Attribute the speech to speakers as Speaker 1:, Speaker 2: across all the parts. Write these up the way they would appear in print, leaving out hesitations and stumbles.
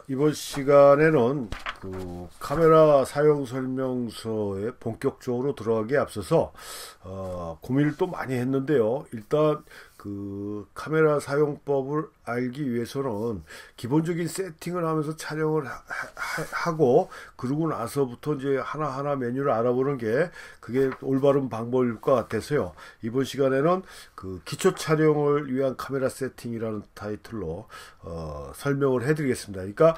Speaker 1: 이번 시간에는 그 카메라 사용 설명서에 본격적으로 들어가기에 앞서서 고민을 또 많이 했는데요. 일단 그 카메라 사용법을 알기 위해서는 기본적인 세팅을 하면서 촬영을 하고 그러고 나서부터 이제 하나하나 메뉴를 알아보는 게 그게 올바른 방법일 것 같아서요. 이번 시간에는 그 기초 촬영을 위한 카메라 세팅이라는 타이틀로 설명을 해드리겠습니다. 그러니까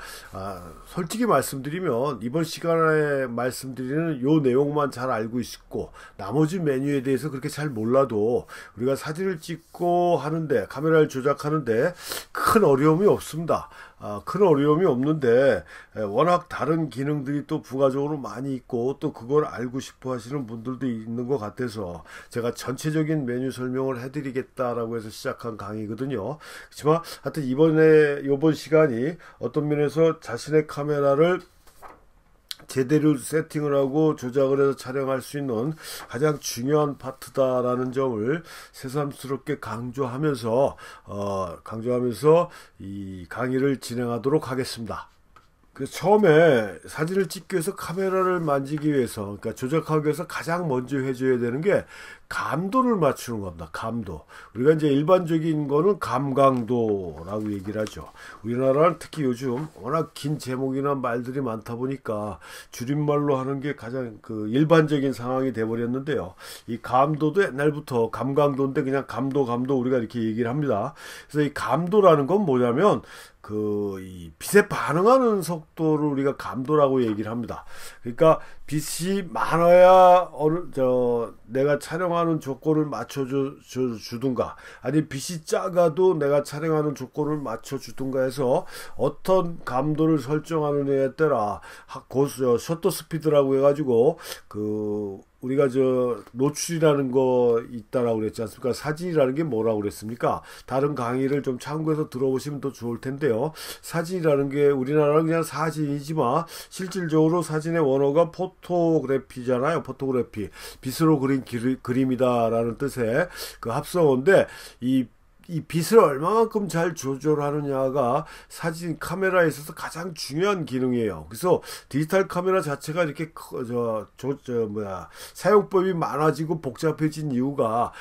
Speaker 1: 솔직히 말씀드리면 이번 시간에 말씀드리는 요 내용만 잘 알고 있고 나머지 메뉴에 대해서 그렇게 잘 몰라도 우리가 사진을 찍고 하는데 카메라를 조작하는데 큰 어려움이 없습니다. 큰 어려움이 없는데 워낙 다른 기능들이 또 부가적으로 많이 있고 또 그걸 알고 싶어 하시는 분들도 있는 것 같아서 제가 전체적인 메뉴 설명을 해드리겠다라고 해서 시작한 강의거든요. 그렇지만 하여튼 이번 시간이 어떤 면에서 자신의 카메라를 제대로 세팅을 하고 조작을 해서 촬영할 수 있는 가장 중요한 파트다라는 점을 새삼스럽게 강조하면서 이 강의를 진행하도록 하겠습니다. 그래서 처음에 사진을 찍기 위해서 카메라를 만지기 위해서 그러니까 조작하기 위해서 가장 먼저 해줘야 되는 게 감도를 맞추는 겁니다. 감도. 우리가 이제 일반적인 거는 감강도라고 얘기를 하죠. 우리나라는 특히 요즘 워낙 긴 제목이나 말들이 많다 보니까 줄임말로 하는 게 가장 그 일반적인 상황이 돼버렸는데요. 이 감도도 옛날부터 감강도인데 그냥 감도 우리가 이렇게 얘기를 합니다. 그래서 이 감도라는 건 뭐냐면 이 빛에 반응하는 속도를 우리가 감도라고 얘기를 합니다. 그러니까 빛이 많아야 내가 촬영하는 조건을 맞춰주든가 아니 빛이 작아도 내가 촬영하는 조건을 맞춰주든가 해서 어떤 감도를 설정하느냐에 따라 셔터 스피드라고 해가지고 우리가 노출이라는 거 있다라고 그랬지 않습니까? 사진이라는 게 뭐라고 그랬습니까? 다른 강의를 좀 참고해서 들어보시면 더 좋을 텐데요. 사진이라는 게 우리나라는 그냥 사진이지만 실질적으로 사진의 원어가 포토그래피잖아요. 포토그래피. 빛으로 그린 그림이다라는 뜻의 그 합성어인데 이 빛을 얼마만큼 잘 조절하느냐가 사진 카메라에 있어서 가장 중요한 기능이에요. 그래서 디지털 카메라 자체가 이렇게 사용법이 많아지고 복잡해진 이유가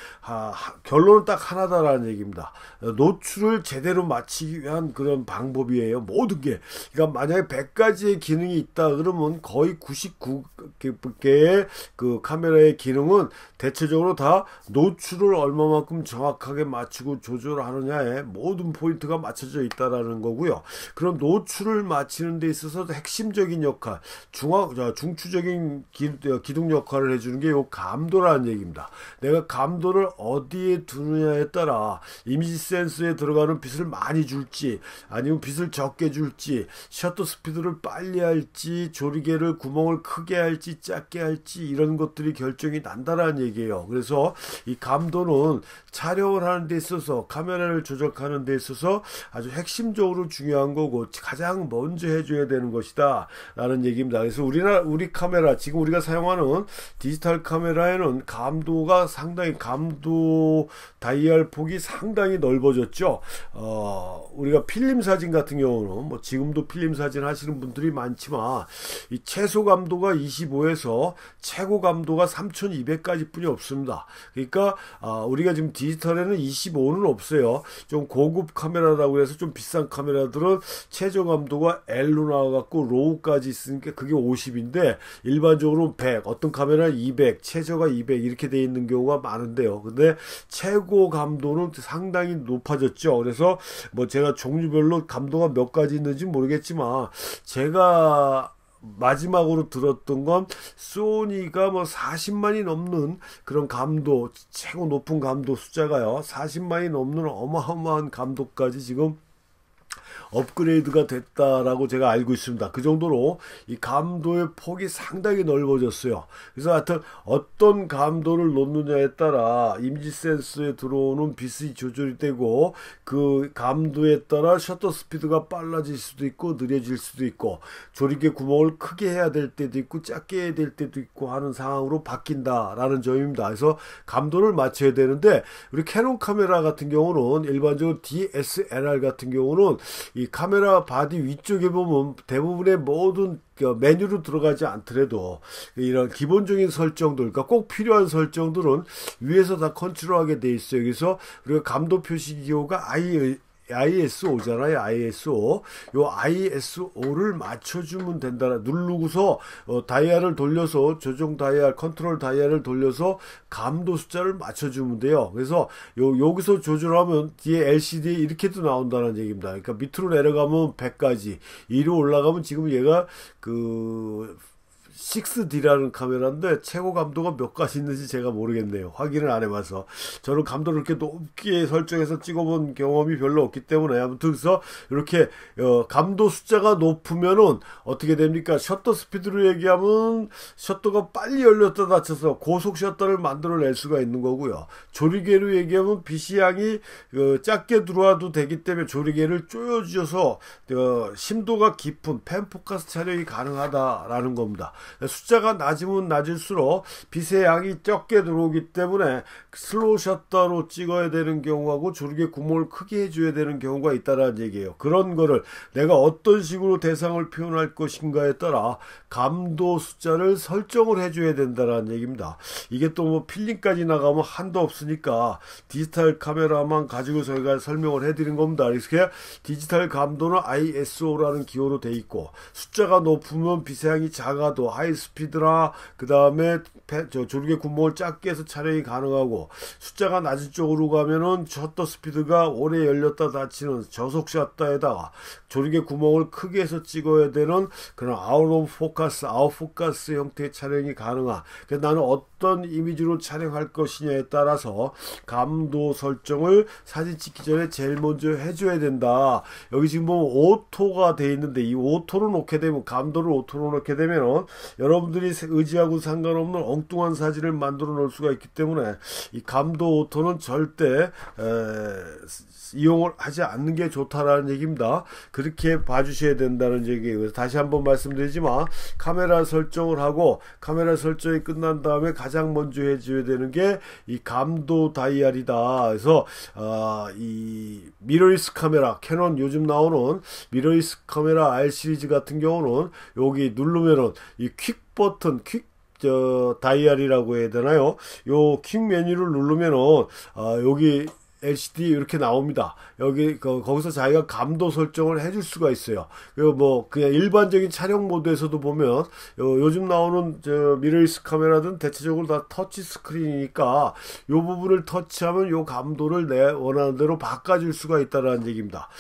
Speaker 1: 결론은 딱 하나다라는 얘기입니다. 노출을 제대로 맞추기 위한 그런 방법이에요. 모든 게. 그러니까 만약에 100가지의 기능이 있다 그러면 거의 99개의 그 카메라의 기능은 대체적으로 다 노출을 얼마만큼 정확하게 맞추고 조절하느냐에 모든 포인트가 맞춰져 있다라는 거고요. 그럼 노출을 맞추는 데 있어서 핵심적인 역할, 중추적인 기둥 역할을 해주는 게 요 감도라는 얘기입니다. 내가 감도를 어디에 두느냐에 따라 이미지 센서에 들어가는 빛을 많이 줄지 아니면 빛을 적게 줄지 셔터 스피드를 빨리 할지 조리개를 구멍을 크게 할지 작게 할지 이런 것들이 결정이 난다라는 얘기예요. 그래서 이 감도는 촬영을 하는 데 있어서 카메라를 조작하는 데 있어서 아주 핵심적으로 중요한 거고 가장 먼저 해줘야 되는 것이다 라는 얘기입니다. 그래서 우리 카메라 지금 우리가 사용하는 디지털 카메라에는 감도 다이얼 폭이 상당히 넓어졌죠. 우리가 필름 사진 같은 경우는 뭐 지금도 필름 사진 하시는 분들이 많지만 이 최소 감도가 25에서 최고 감도가 3200까지 뿐이 없습니다. 그러니까 우리가 지금 디지털에는 25는 없어요. 좀 고급 카메라라고 해서 좀 비싼 카메라들은 최저 감도가 L로 나와갖고 로우까지 있으니까 그게 50인데 일반적으로 100, 어떤 카메라는 200, 최저가 200 이렇게 돼 있는 경우가 많은데요. 근데 최고 감도는 상당히 높아졌죠. 그래서 뭐 제가 종류별로 감도가 몇 가지 있는지 모르겠지만 제가 마지막으로 들었던 건 소니가 뭐 40만이 넘는 그런 감도, 최고 높은 감도 숫자가요 40만이 넘는 어마어마한 감도까지 지금 업그레이드가 됐다라고 제가 알고 있습니다. 그 정도로 이 감도의 폭이 상당히 넓어졌어요. 그래서 하여튼 어떤 감도를 놓느냐에 따라 이미지 센서에 들어오는 빛이 조절이 되고 그 감도에 따라 셔터 스피드가 빨라질 수도 있고 느려질 수도 있고 조리개 구멍을 크게 해야 될 때도 있고 작게 해야 될 때도 있고 하는 상황으로 바뀐다라는 점입니다. 그래서 감도를 맞춰야 되는데 우리 캐논 카메라 같은 경우는 일반적으로 DSLR 같은 경우는 이 카메라 바디 위쪽에 보면 대부분의 모든 메뉴로 들어가지 않더라도 이런 기본적인 설정들, 그러니까 꼭 필요한 설정들은 위에서 다 컨트롤하게 돼 있어요. 그래서 우리가 감도 표시 기호가 ISO잖아요. ISO. 요 ISO를 맞춰주면 된다. 누르고서 다이얼을 돌려서 조정 다이얼, 컨트롤 다이얼을 돌려서 감도 숫자를 맞춰주면 돼요. 그래서 여기서 조절하면 뒤에 LCD에 이렇게도 나온다는 얘기입니다. 그러니까 밑으로 내려가면 100까지, 위로 올라가면 지금 얘가 6D라는 카메라인데 최고 감도가 몇 가지 있는지 제가 모르겠네요. 확인을 안 해봐서. 저는 감도를 이렇게 높게 설정해서 찍어본 경험이 별로 없기 때문에 아무튼 그래서 이렇게 감도 숫자가 높으면은 어떻게 됩니까? 셔터 스피드로 얘기하면 셔터가 빨리 열렸다 닫혀서 고속 셔터를 만들어낼 수가 있는 거고요. 조리개로 얘기하면 빛이 양이 작게 들어와도 되기 때문에 조리개를 조여주셔서 심도가 깊은 펜포커스 촬영이 가능하다라는 겁니다. 숫자가 낮으면 낮을수록 빛의 양이 적게 들어오기 때문에 슬로우 셔터로 찍어야 되는 경우하고 조리개 구멍을 크게 해줘야 되는 경우가 있다는 얘기예요. 그런 거를 내가 어떤 식으로 대상을 표현할 것인가에 따라 감도 숫자를 설정을 해줘야 된다는 얘기입니다. 이게 또 뭐 필름까지 나가면 한도 없으니까 디지털 카메라만 가지고 저희가 설명을 해드린 겁니다. 그래서 디지털 감도는 ISO라는 기호로 돼 있고 숫자가 높으면 빛의 양이 작아도 하이스피드나 그 다음에 조리개 구멍을 작게 해서 촬영이 가능하고 숫자가 낮은 쪽으로 가면은 셔터 스피드가 오래 열렸다 닫히는 저속 셔터에다가 조리개 구멍을 크게 해서 찍어야 되는 그런 아웃 오브 포커스, 아웃 포커스 형태의 촬영이 가능한. 그래서 나는 어떤 이미지로 촬영할 것이냐에 따라서 감도 설정을 사진 찍기 전에 제일 먼저 해줘야 된다. 여기 지금 보면 오토가 돼 있는데 이 오토로 놓게 되면 감도를 오토로 놓게 되면 여러분들이 의지하고 상관없는 엉뚱한 사진을 만들어 놓을 수가 있기 때문에 이 감도 오토는 절대 이용을 하지 않는 게 좋다라는 얘기입니다. 그렇게 봐주셔야 된다는 얘기예요. 그래서 다시 한번 말씀드리지만 카메라 설정을 하고 카메라 설정이 끝난 다음에 가장 먼저 해줘야 되는 게 이 감도 다이얼이다. 그래서 이 미러리스 카메라 캐논 요즘 나오는 미러리스 카메라 R 시리즈 같은 경우는 여기 누르면은 이 퀵 버튼 다이얼이라고 해야 되나요? 요 퀵 메뉴를 누르면은 여기 LCD 이렇게 나옵니다. 여기 거기서 자기가 감도 설정을 해줄 수가 있어요. 그리고 뭐 그냥 일반적인 촬영 모드에서도 보면 요즘 나오는 미러리스 카메라든 대체적으로 다 터치 스크린이니까 요 부분을 터치하면 요 감도를 내 원하는 대로 바꿔줄 수가 있다라는 얘기입니다.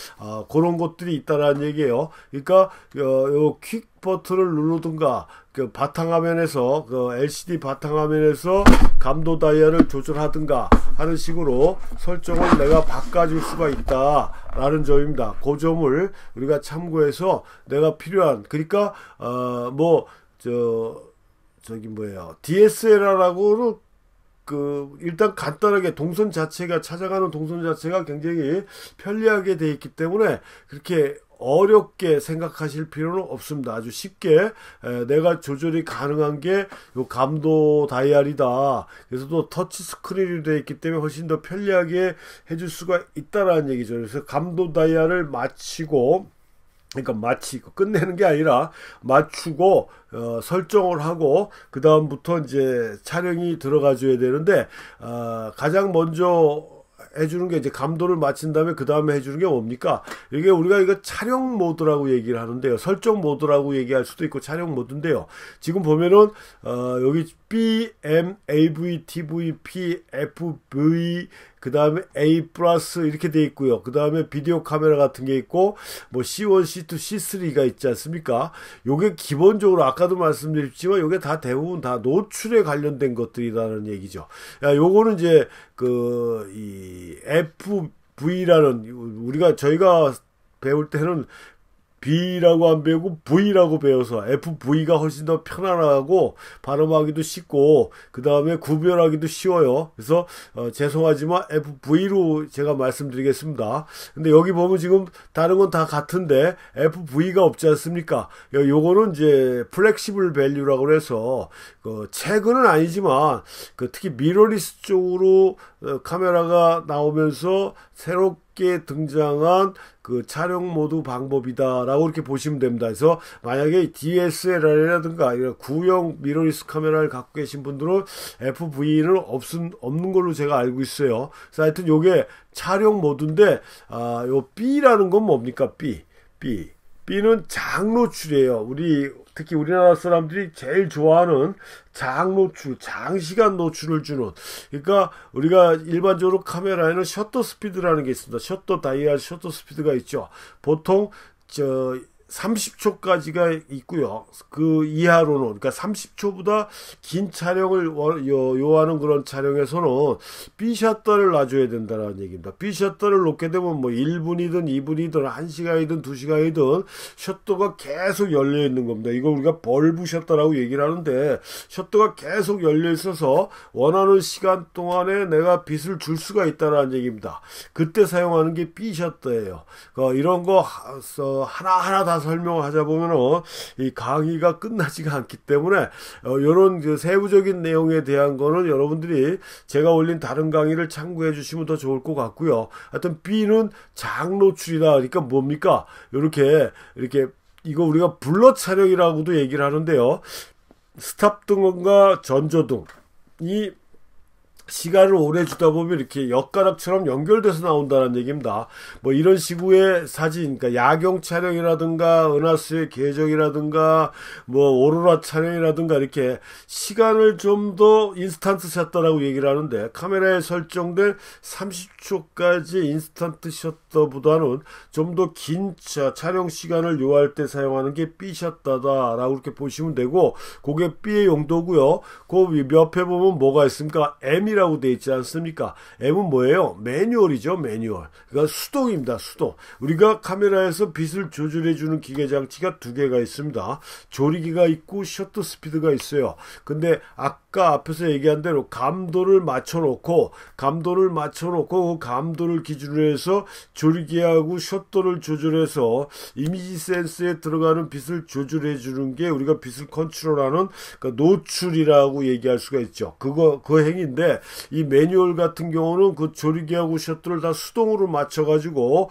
Speaker 1: 그런 것들이 있다라는 얘기예요. 그러니까 요 퀵 버튼을 누르든가 그 바탕화면에서 LCD 바탕화면에서 감도 다이얼을 조절하든가 하는 식으로 설정을 내가 바꿔줄 수가 있다라는 점입니다. 그 점을 우리가 참고해서 내가 필요한 그러니까 DSLR하고는 일단 간단하게 동선 자체가 찾아가는 동선 자체가 굉장히 편리하게 돼 있기 때문에 그렇게 어렵게 생각하실 필요는 없습니다. 아주 쉽게 내가 조절이 가능한 게 요 감도 다이얼이다. 그래서 또 터치 스크린이 되어 있기 때문에 훨씬 더 편리하게 해줄 수가 있다라는 얘기죠. 그래서 감도 다이얼을 마치고 그러니까 마치고 끝내는 게 아니라 맞추고 설정을 하고 그 다음부터 이제 촬영이 들어가 줘야 되는데 가장 먼저 해주는 게 이제 감도를 맞춘 다음에 그 다음에 해주는 게 뭡니까? 이게 우리가 이거 촬영 모드라고 얘기를 하는데요. 설정 모드라고 얘기할 수도 있고 촬영 모드인데요. 지금 보면은 여기 B, M, AV, TV, P, FV 그 다음에 A 플러스 이렇게 돼 있고요. 그 다음에 비디오 카메라 같은 게 있고 뭐 C1, C2, C3가 있지 않습니까? 요게 기본적으로 아까도 말씀드렸지만 요게 다 대부분 다 노출에 관련된 것들이라는 얘기죠. 요거는 이제 이 FV라는 저희가 배울 때는 B라고 안 배우고 V라고 배워서 FV가 훨씬 더 편안하고 발음하기도 쉽고 그 다음에 구별하기도 쉬워요. 그래서 죄송하지만 FV로 제가 말씀드리겠습니다. 근데 여기 보면 지금 다른 건 다 같은데 FV가 없지 않습니까? 요거는 이제 플렉시블 밸류라고 해서 최근은 아니지만 특히 미러리스 쪽으로 카메라가 나오면서 새롭게 등장한 그 촬영 모드 방법이다라고 이렇게 보시면 됩니다. 그래서 만약에 DSLR이라든가 구형 미러리스 카메라를 갖고 계신 분들은 FV는 없는 걸로 제가 알고 있어요. 그래서 하여튼 요게 촬영 모드인데 요 B라는 건 뭡니까? B는 장노출이에요. 특히 우리나라 사람들이 제일 좋아하는 장노출, 장시간 노출을 주는. 그러니까 우리가 일반적으로 카메라에는 셔터 스피드라는 게 있습니다. 다이얼 셔터 스피드가 있죠. 보통 30초까지가 있고요. 그 이하로는, 그러니까 30초보다 긴 촬영을 요하는 그런 촬영에서는 B셔터를 놔줘야 된다는 얘기입니다. B셔터를 놓게 되면 뭐 1분이든 2분이든 1시간이든 2시간이든 셔터가 계속 열려 있는 겁니다. 이걸 우리가 벌브 셔터라고 얘기를 하는데 셔터가 계속 열려 있어서 원하는 시간 동안에 내가 빛을 줄 수가 있다는 얘기입니다. 그때 사용하는 게 B셔터예요. 이런 거 하나하나 다 설명을 하자 보면은 이 강의가 끝나지가 않기 때문에 이런 그 세부적인 내용에 대한 거는 여러분들이 제가 올린 다른 강의를 참고해 주시면 더 좋을 것 같고요. 하여튼 B는 장노출이다. 그러니까 뭡니까? 이렇게 이거 우리가 블러 촬영이라고도 얘기를 하는데요. 스탑 등과 전조등이 시간을 오래 주다 보면 이렇게 엿가락처럼 연결돼서 나온다는 얘기입니다. 뭐 이런 식의 사진, 그러니까 야경 촬영이라든가 은하수의 궤적이라든가 뭐 오로라 촬영이라든가 이렇게 시간을 좀 더 인스턴트 샷터라고 얘기를 하는데 카메라에 설정된 30초까지 인스턴트 셔터보다는 좀 더 긴 촬영 시간을 요할 때 사용하는 게 B 셔터다라고 이렇게 보시면 되고 그게 B의 용도고요. 그 옆에 보면 뭐가 있습니까? M이라고 되어 있지 않습니까? M은 뭐예요? 매뉴얼이죠. 매뉴얼. 그러니까 수동입니다. 수동. 우리가 카메라에서 빛을 조절해주는 기계 장치가 두 개가 있습니다. 조리기가 있고 셔터 스피드가 있어요. 근데 아까 앞에서 얘기한 대로 감도를 맞춰놓고 그 감도를 기준으로 해서 조리기하고 셔터를 조절해서 이미지 센스에 들어가는 빛을 조절해 주는 게 우리가 빛을 컨트롤하는 그러니까 노출이라고 얘기할 수가 있죠. 그 행위인데 이 매뉴얼 같은 경우는 그 조리기하고 셔터를 다 수동으로 맞춰가지고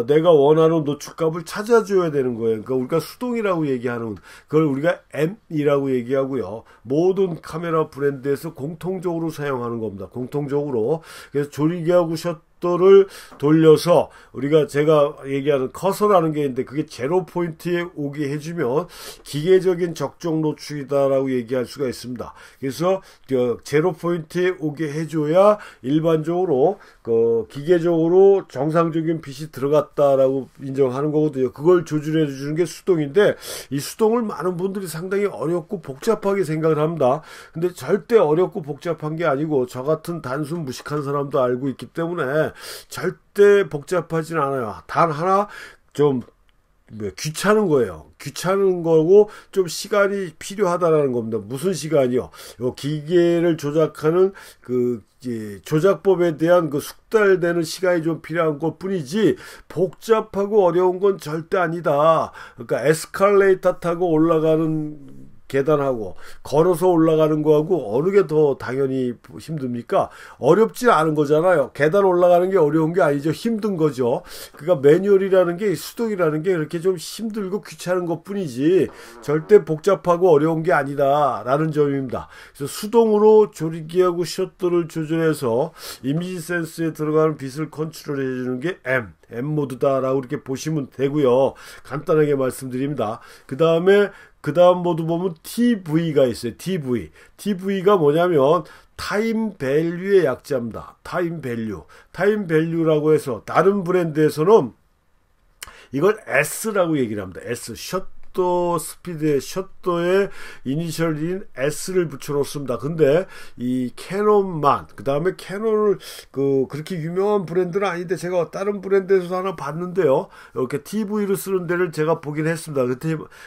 Speaker 1: 내가 원하는 노출값을 찾아줘야 되는 거예요. 그러니까 우리가 수동이라고 얘기하는 그걸 우리가 M이라고 얘기하고요. 모든 카메라 브랜드에서 공통적으로 사용하는 겁니다. 공통적으로. 그래서 조리기하고 셔터를 돌려서 우리가 제가 얘기하는 커서라는 게 있는데 그게 제로 포인트에 오게 해주면 기계적인 적정 노출이다라고 얘기할 수가 있습니다. 그래서 제로 포인트에 오게 해줘야 일반적으로 기계적으로 정상적인 빛이 들어갔다라고 인정하는 거거든요. 그걸 조절해 주는 게 수동인데 이 수동을 많은 분들이 상당히 어렵고 복잡하게 생각을 합니다. 근데 절대 어렵고 복잡한 게 아니고 저 같은 단순 무식한 사람도 알고 있기 때문에 절대 복잡하진 않아요. 단 하나 좀 귀찮은 거예요. 귀찮은 거고 좀 시간이 필요하다라는 겁니다. 무슨 시간이요? 기계를 조작하는 조작법에 대한 숙달되는 시간이 좀 필요한 것 뿐이지 복잡하고 어려운 건 절대 아니다. 그러니까 에스컬레이터 타고 올라가는 계단하고 걸어서 올라가는 거하고 어느 게 더 당연히 힘듭니까? 어렵지 않은 거잖아요. 계단 올라가는 게 어려운 게 아니죠. 힘든 거죠. 그러니까 매뉴얼이라는 게 수동이라는 게 이렇게 좀 힘들고 귀찮은 것 뿐이지 절대 복잡하고 어려운 게 아니다 라는 점입니다. 그래서 수동으로 조리기하고 셔터를 조절해서 이미지 센스에 들어가는 빛을 컨트롤 해주는 게 M 모드다라고 이렇게 보시면 되고요. 간단하게 말씀드립니다. 그 다음 모드 보면 TV가 있어요. TV가 뭐냐면 타임 밸류의 약자입니다. 타임 밸류라고 해서 다른 브랜드에서는 이걸 S라고 얘기를 합니다. 셔터 스피드에 셔터에 이니셜인 S를 붙여 놓습니다. 근데 이 캐논만, 그 다음에 캐논을 그렇게 유명한 브랜드는 아닌데 제가 다른 브랜드에서 하나 봤는데요, 이렇게 TV를 쓰는 데를 제가 보긴 했습니다.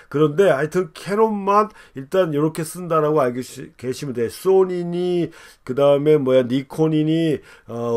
Speaker 1: 그런데 하여튼 캐논만 일단 이렇게 쓴다라고 알고 계시면 돼요. 소니니, 그 다음에 니콘이니,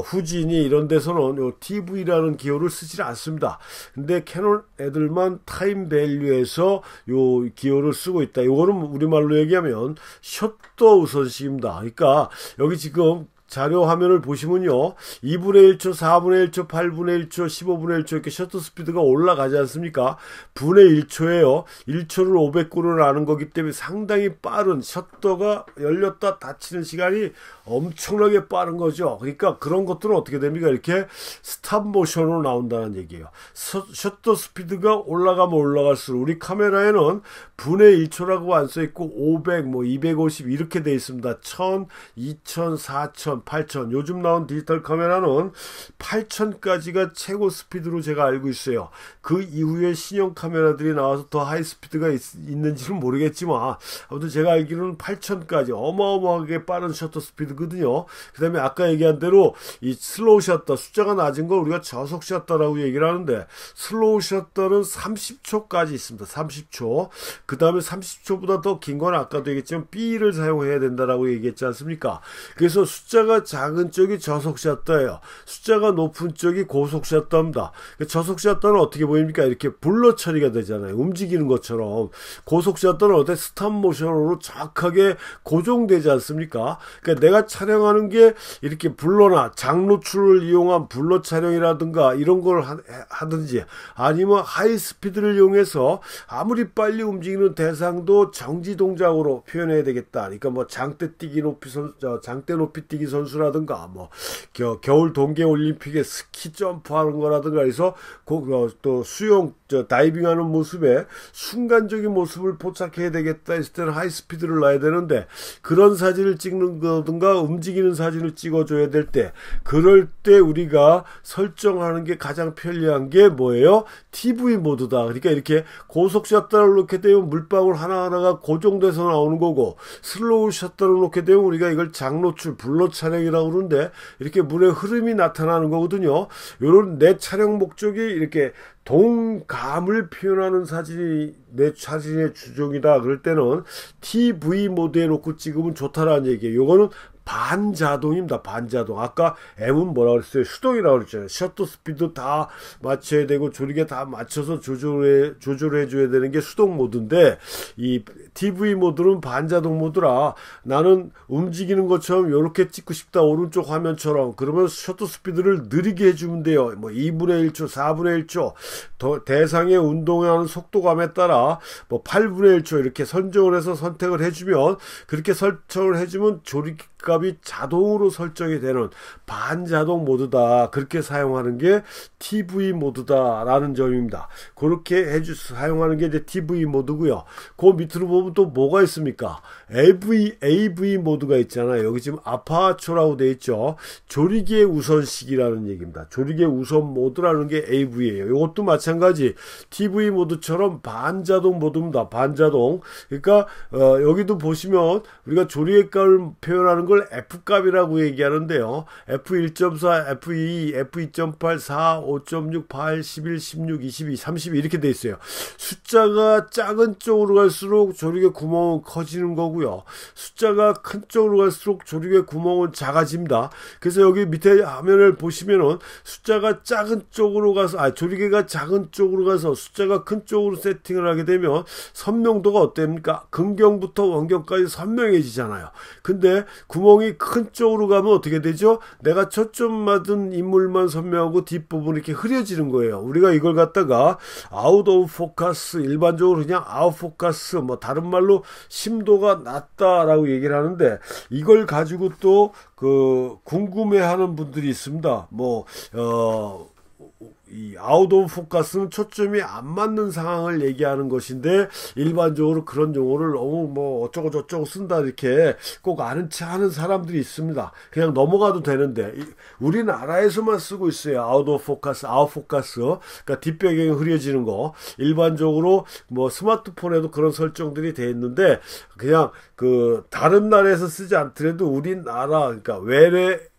Speaker 1: 후지니 이런 데서는 요 TV라는 기호를 쓰지 않습니다. 근데 캐논 애들만 타임 밸류에서 요 기호를 쓰고 있다. 요거는 우리말로 얘기하면 셔터 우선식입니다. 그러니까 여기 지금 자료 화면을 보시면요, 2분의 1초, 4분의 1초, 8분의 1초, 15분의 1초 이렇게 셔터 스피드가 올라가지 않습니까? 분의 1초예요. 1초를 500구로 나눈 거기 때문에 상당히 빠른, 셔터가 열렸다 닫히는 시간이 엄청나게 빠른 거죠. 그러니까 그런 것들은 어떻게 됩니까? 이렇게 스탑 모션으로 나온다는 얘기예요. 셔터 스피드가 올라가면 올라갈수록 우리 카메라에는 분의 1초라고 안 써있고 500, 250 이렇게 돼 있습니다. 1000, 2000, 4000, 8000. 요즘 나온 디지털 카메라는 8000까지가 최고 스피드로 제가 알고 있어요. 그 이후에 신형 카메라들이 나와서 더 하이 스피드가 있는지는 모르겠지만 아무튼 제가 알기로는 8000까지 어마어마하게 빠른 셔터 스피드거든요. 그 다음에 아까 얘기한 대로 이 슬로우 셔터, 숫자가 낮은 걸 우리가 저속 셔터라고 얘기를 하는데, 슬로우 셔터는 30초까지 있습니다. 30초. 그 다음에 30초보다 더 긴 건 아까도 얘기했지만 B를 사용해야 된다라고 얘기했지 않습니까? 그래서 숫자가 작은 쪽이 저속 셔터예요. 숫자가 높은 쪽이 고속 셔터입니다. 저속 셔터는 어떻게 보입니까? 이렇게 블러 처리가 되잖아요. 움직이는 것처럼. 고속 셔터는 어때? 스탑 모션으로 정확하게 고정되지 않습니까? 그러니까 내가 촬영하는 게 이렇게 블러나 장노출을 이용한 블러 촬영이라든가 이런 걸 하든지, 아니면 하이 스피드를 이용해서 아무리 빨리 움직이는 대상도 정지 동작으로 표현해야 되겠다. 그러니까 장대 높이 뛰기 선수라든가, 겨울 동계 올림픽에 스키 점프하는 거라든가 해서 또 수영, 다이빙하는 모습에 순간적인 모습을 포착해야 되겠다 했을 때는 하이 스피드를 놔야 되는데, 그런 사진을 찍는 거든가 움직이는 사진을 찍어줘야 될 때, 그럴 때 우리가 설정하는 게 가장 편리한 게 뭐예요? TV 모드다. 그러니까 이렇게 고속 셔터를 놓게 되면 물방울 하나하나가 고정돼서 나오는 거고, 슬로우 셔터를 놓게 되면 우리가 이걸 장노출, 블러 촬영이라고 그러는데 이렇게 물의 흐름이 나타나는 거거든요. 요런 내 촬영 목적이 이렇게 동감을 표현하는 사진이 내 사진의 주종이다. 그럴 때는 TV 모드에 놓고 찍으면 좋다라는 얘기예요. 요거는 반자동입니다. 반자동. 아까 M은 뭐라 그랬어요? 수동이라고 그랬잖아요. 셔터 스피드 다 맞춰야 되고 조리개 다 맞춰서 조절해 줘야 되는 게 수동 모드인데, 이 TV 모드는 반자동 모드라 나는 움직이는 것처럼 이렇게 찍고 싶다. 오른쪽 화면처럼. 그러면 셔터 스피드를 느리게 해주면 돼요. 2분의 1초, 4분의 1초. 대상의 운동하는 속도감에 따라 8분의 1초 이렇게 선정을 해서 선택을 해주면, 그렇게 설정을 해주면 조리값이 자동으로 설정이 되는 반자동 모드다. 그렇게 사용하는 게 TV 모드다 라는 점입니다. 그렇게 사용하는 게 이제 TV 모드고요. 그 밑으로 보면 또 뭐가 있습니까? AV 모드가 있잖아요. 여기 지금 아파처라고 되어 있죠. 조리개 우선식이라는 얘기입니다. 조리개 우선 모드라는 게 AV예요. 이것도 마찬가지 TV 모드처럼 반자동 모드입니다. 반자동. 그러니까 여기도 보시면 우리가 조리개값을 표현하는 걸 F값이라고 얘기하는데요. F1.4, F2, F2.8, 4, 5.6, 8, 11, 16, 22, 32 이렇게 돼 있어요. 숫자가 작은 쪽으로 갈수록 조리개 구멍은 커지는 거고요. 숫자가 큰 쪽으로 갈수록 조리개 구멍은 작아집니다. 그래서 여기 밑에 화면을 보시면은 숫자가 작은 쪽으로 가서, 조리개가 작은 쪽으로 가서 숫자가 큰 쪽으로 세팅을 하게 되면 선명도가 어땠습니까? 근경부터 원경까지 선명해지잖아요. 근데 구멍이 큰 쪽으로 가면 어떻게 되죠? 내가 초점 맞은 인물만 선명하고 뒷부분이 이렇게 흐려지는 거예요. 우리가 이걸 갖다가 아웃 오브 포커스, 일반적으로 그냥 아웃 포커스, 다른 말로 심도가 낮다라고 얘기를 하는데, 이걸 가지고 또 궁금해하는 분들이 있습니다. 이 아웃 오브 포커스는 초점이 안 맞는 상황을 얘기하는 것인데 일반적으로 그런 용어를 너무 뭐 어쩌고 저쩌고 쓴다 이렇게 꼭 아는 체 하는 사람들이 있습니다. 그냥 넘어가도 되는데 우리나라에서만 쓰고 있어요. 아웃 오브 포커스, 아웃 포커스. 그러니까 뒷배경이 흐려지는 거. 일반적으로 뭐 스마트폰에도 그런 설정들이 돼 있는데 그냥 그 다른 나라에서 쓰지 않더라도 우리나라 그러니까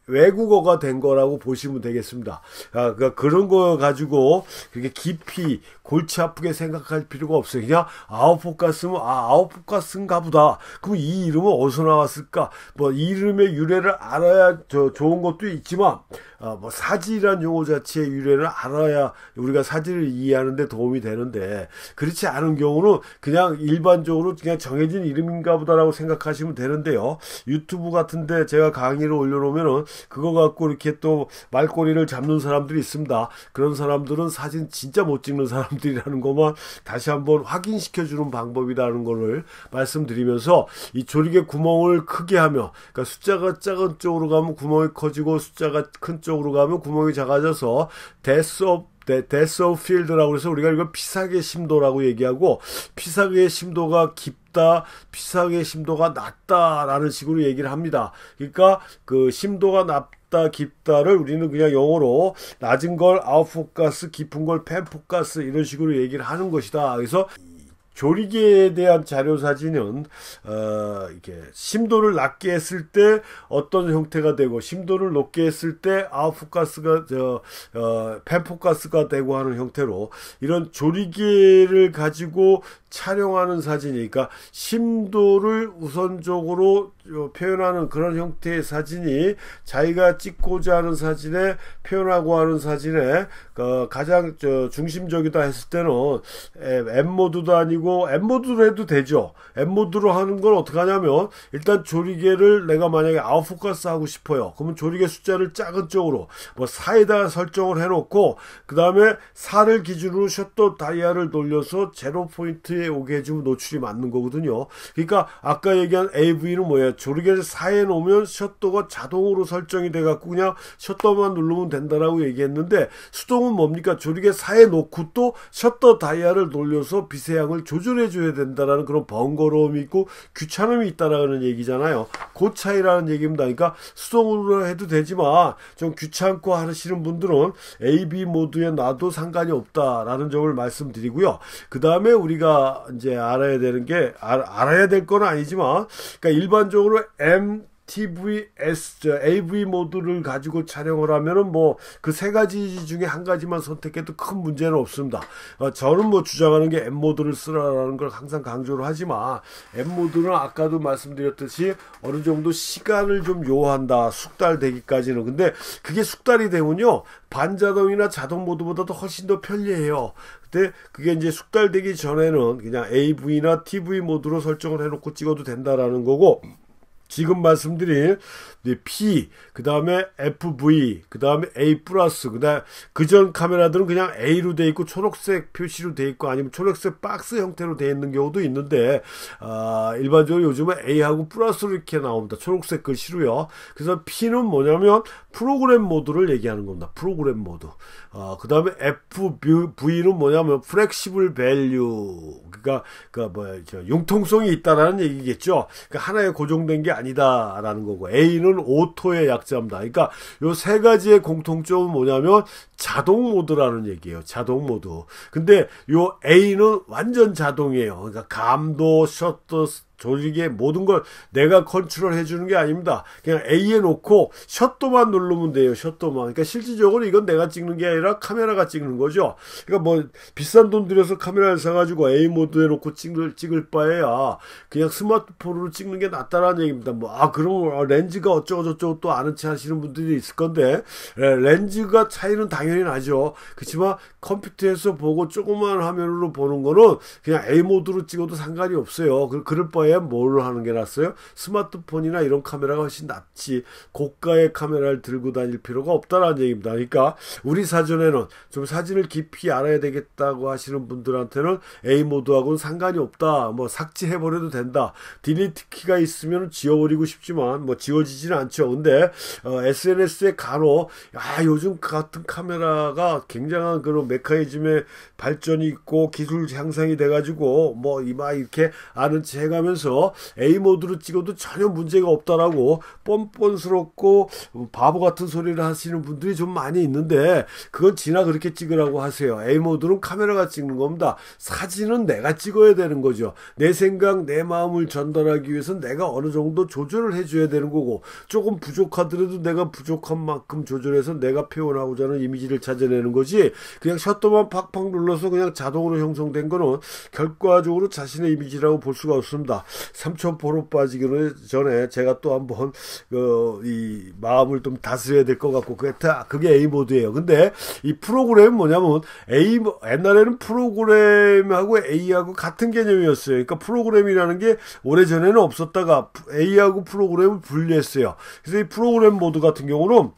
Speaker 1: 외국어가 된 거라고 보시면 되겠습니다. 그러니까 그런 거 가지고 그렇게 깊이 골치 아프게 생각할 필요가 없어요. 그냥 아웃포커스면 아웃포커스인가 보다. 그럼 이 이름은 어디서 나왔을까? 뭐 이 이름의 유래를 알아야 좋은 것도 있지만 뭐 사진이란 용어 자체의 유래를 알아야 우리가 사진을 이해하는 데 도움이 되는데 그렇지 않은 경우는 그냥 일반적으로 그냥 정해진 이름인가 보다라고 생각하시면 되는데요. 유튜브 같은데 제가 강의를 올려놓으면은 그거 갖고 이렇게 또 말꼬리를 잡는 사람들이 있습니다. 그런 사람들은 사진 진짜 못 찍는 사람들이라는 것만 다시 한번 확인시켜주는 방법이라는 것을 말씀드리면서 이 조리개 구멍을 크게 하며 그러니까 숫자가 작은 쪽으로 가면 구멍이 커지고 숫자가 큰 쪽으로 가면 구멍이 작아져서 데스 오브 필드라고 해서 우리가 이걸 피사계 심도라고 얘기하고 피사계 심도가 깊다, 피사계 심도가 낮다라는 식으로 얘기를 합니다. 그러니까 그 심도가 낮다, 깊다를 우리는 그냥 영어로 낮은 걸 아웃포커스, 깊은 걸 펜포커스 이런 식으로 얘기를 하는 것이다. 그래서 조리개에 대한 자료 사진은 이렇게 심도를 낮게 했을 때 어떤 형태가 되고 심도를 높게 했을 때 아웃포커스가 펜포커스가 되고 하는 형태로 이런 조리개를 가지고 촬영하는 사진이니까 심도를 우선적으로 표현하는 그런 형태의 사진이 자기가 찍고자 하는 사진에 표현하고 하는 사진에 가장 중심적이다 했을 때는 M모드도 아니고 M모드로 해도 되죠. M모드로 하는 건 어떻게 하냐면 일단 조리개를 내가 만약에 아웃포커스 하고 싶어요. 그러면 조리개 숫자를 작은 쪽으로 뭐 4에다 설정을 해놓고 그 다음에 4를 기준으로 셔터 다이얼을 돌려서 제로 포인트에 오게 해주면 노출이 맞는 거거든요. 그러니까 아까 얘기한 AV는 뭐예요? 조리개를 4에 놓으면 셔터가 자동으로 설정이 돼갖고 그냥 셔터만 누르면 된다라고 얘기했는데 수동은 뭡니까? 조리개 4에 놓고 또 셔터 다이얼을 돌려서 빛의 조절해 줘야 된다라는 그런 번거로움이 있고 귀찮음이 있다라는 얘기잖아요. 그 차이라는 얘기입니다. 그러니까 수동으로 해도 되지만 좀 귀찮고 하시는 분들은 AB 모드에 놔도 상관이 없다라는 점을 말씀드리고요. 그 다음에 우리가 이제 알아야 되는 게 알아야 될 건 아니지만 그러니까 일반적으로 AV 모드를 가지고 촬영을 하면은 뭐 그 세 가지 중에 한 가지만 선택해도 큰 문제는 없습니다. 저는 뭐 주장하는 게 M 모드를 쓰라라는 걸 항상 강조를 하지만 M 모드는 아까도 말씀드렸듯이 어느 정도 시간을 좀 요한다. 숙달되기까지는. 근데 그게 숙달이 되면요 반자동이나 자동 모드보다도 훨씬 더 편리해요. 근데 그게 이제 숙달되기 전에는 그냥 AV나 TV 모드로 설정을 해놓고 찍어도 된다라는 거고. 지금 말씀드린 P, 그 다음에 FV, 그 다음에 A+, 그전 카메라들은 그냥 A로 돼 있고 초록색 표시로 돼 있고 아니면 초록색 박스 형태로 돼 있는 경우도 있는데 일반적으로 요즘은 A하고 플러스로 이렇게 나옵니다. 초록색 글씨로요. 그래서 P는 뭐냐면 프로그램 모드를 얘기하는 겁니다. 프로그램 모드. 그 다음에 FV는 뭐냐면 플렉시블 밸류, 그러니까 융통성이 있다라는 얘기겠죠. 그러니까 하나에 고정된 게 아니다라는 거고, A는 오토의 약자입니다. 그러니까 요 세 가지의 공통점은 뭐냐면 자동 모드라는 얘기예요. 자동 모드. 근데 요 A는 완전 자동이에요. 그러니까 감도, 셔터, 조리개 모든 걸 내가 컨트롤 해주는 게 아닙니다. 그냥 A에 놓고 셔터만 누르면 돼요. 셔터만. 그러니까 실질적으로 이건 내가 찍는 게 아니라 카메라가 찍는 거죠. 그러니까 뭐 비싼 돈 들여서 카메라를 사가지고 A 모드에 놓고 찍을 바에야 그냥 스마트폰으로 찍는 게 낫다라는 얘기입니다. 그럼 렌즈가 어쩌고 저쩌고 또 아는 체 하시는 분들이 있을 건데 렌즈가 차이는 당연히 나죠. 그렇지만 컴퓨터에서 보고 조그만 화면으로 보는 거는 그냥 A 모드로 찍어도 상관이 없어요. 그럴 바에 뭘 하는 게 낫어요? 스마트폰이나 이런 카메라가 훨씬 낫지. 고가의 카메라를 들고 다닐 필요가 없다라는 얘기입니다. 그러니까 우리 사전에는 좀 사진을 깊이 알아야 되겠다고 하시는 분들한테는 A 모드하고는 상관이 없다. 뭐 삭제해버려도 된다. 딜리트 키가 있으면 지워버리고 싶지만 뭐 지워지지는 않죠. 근데 SNS에 간혹 요즘 같은 카메라 카메라가 굉장한 그런 메커니즘의 발전이 있고 기술 향상이 돼가지고 뭐 이마 이렇게 아는 체 해가면서 A 모드로 찍어도 전혀 문제가 없다라고 뻔뻔스럽고 바보 같은 소리를 하시는 분들이 좀 많이 있는데, 그건 지나 그렇게 찍으라고 하세요. A 모드는 카메라가 찍는 겁니다. 사진은 내가 찍어야 되는 거죠. 내 생각, 내 마음을 전달하기 위해서는 내가 어느 정도 조절을 해줘야 되는 거고, 조금 부족하더라도 내가 부족한 만큼 조절해서 내가 표현하고자 하는 이미지를 찾아내는 거지, 그냥 셔터만 팍팍 눌러서 그냥 자동으로 형성된 거는 결과적으로 자신의 이미지라고 볼 수가 없습니다. 삼천포로 빠지기 전에 제가 또 한번 이 마음을 좀 다스려야 될 것 같고, 그게 A 모드예요. 근데 이 프로그램은 뭐냐면 옛날에는 프로그램하고 A하고 같은 개념이었어요. 그러니까 프로그램이라는 게 오래전에는 없었다가 A하고 프로그램을 분리했어요. 그래서 이 프로그램 모드 같은 경우는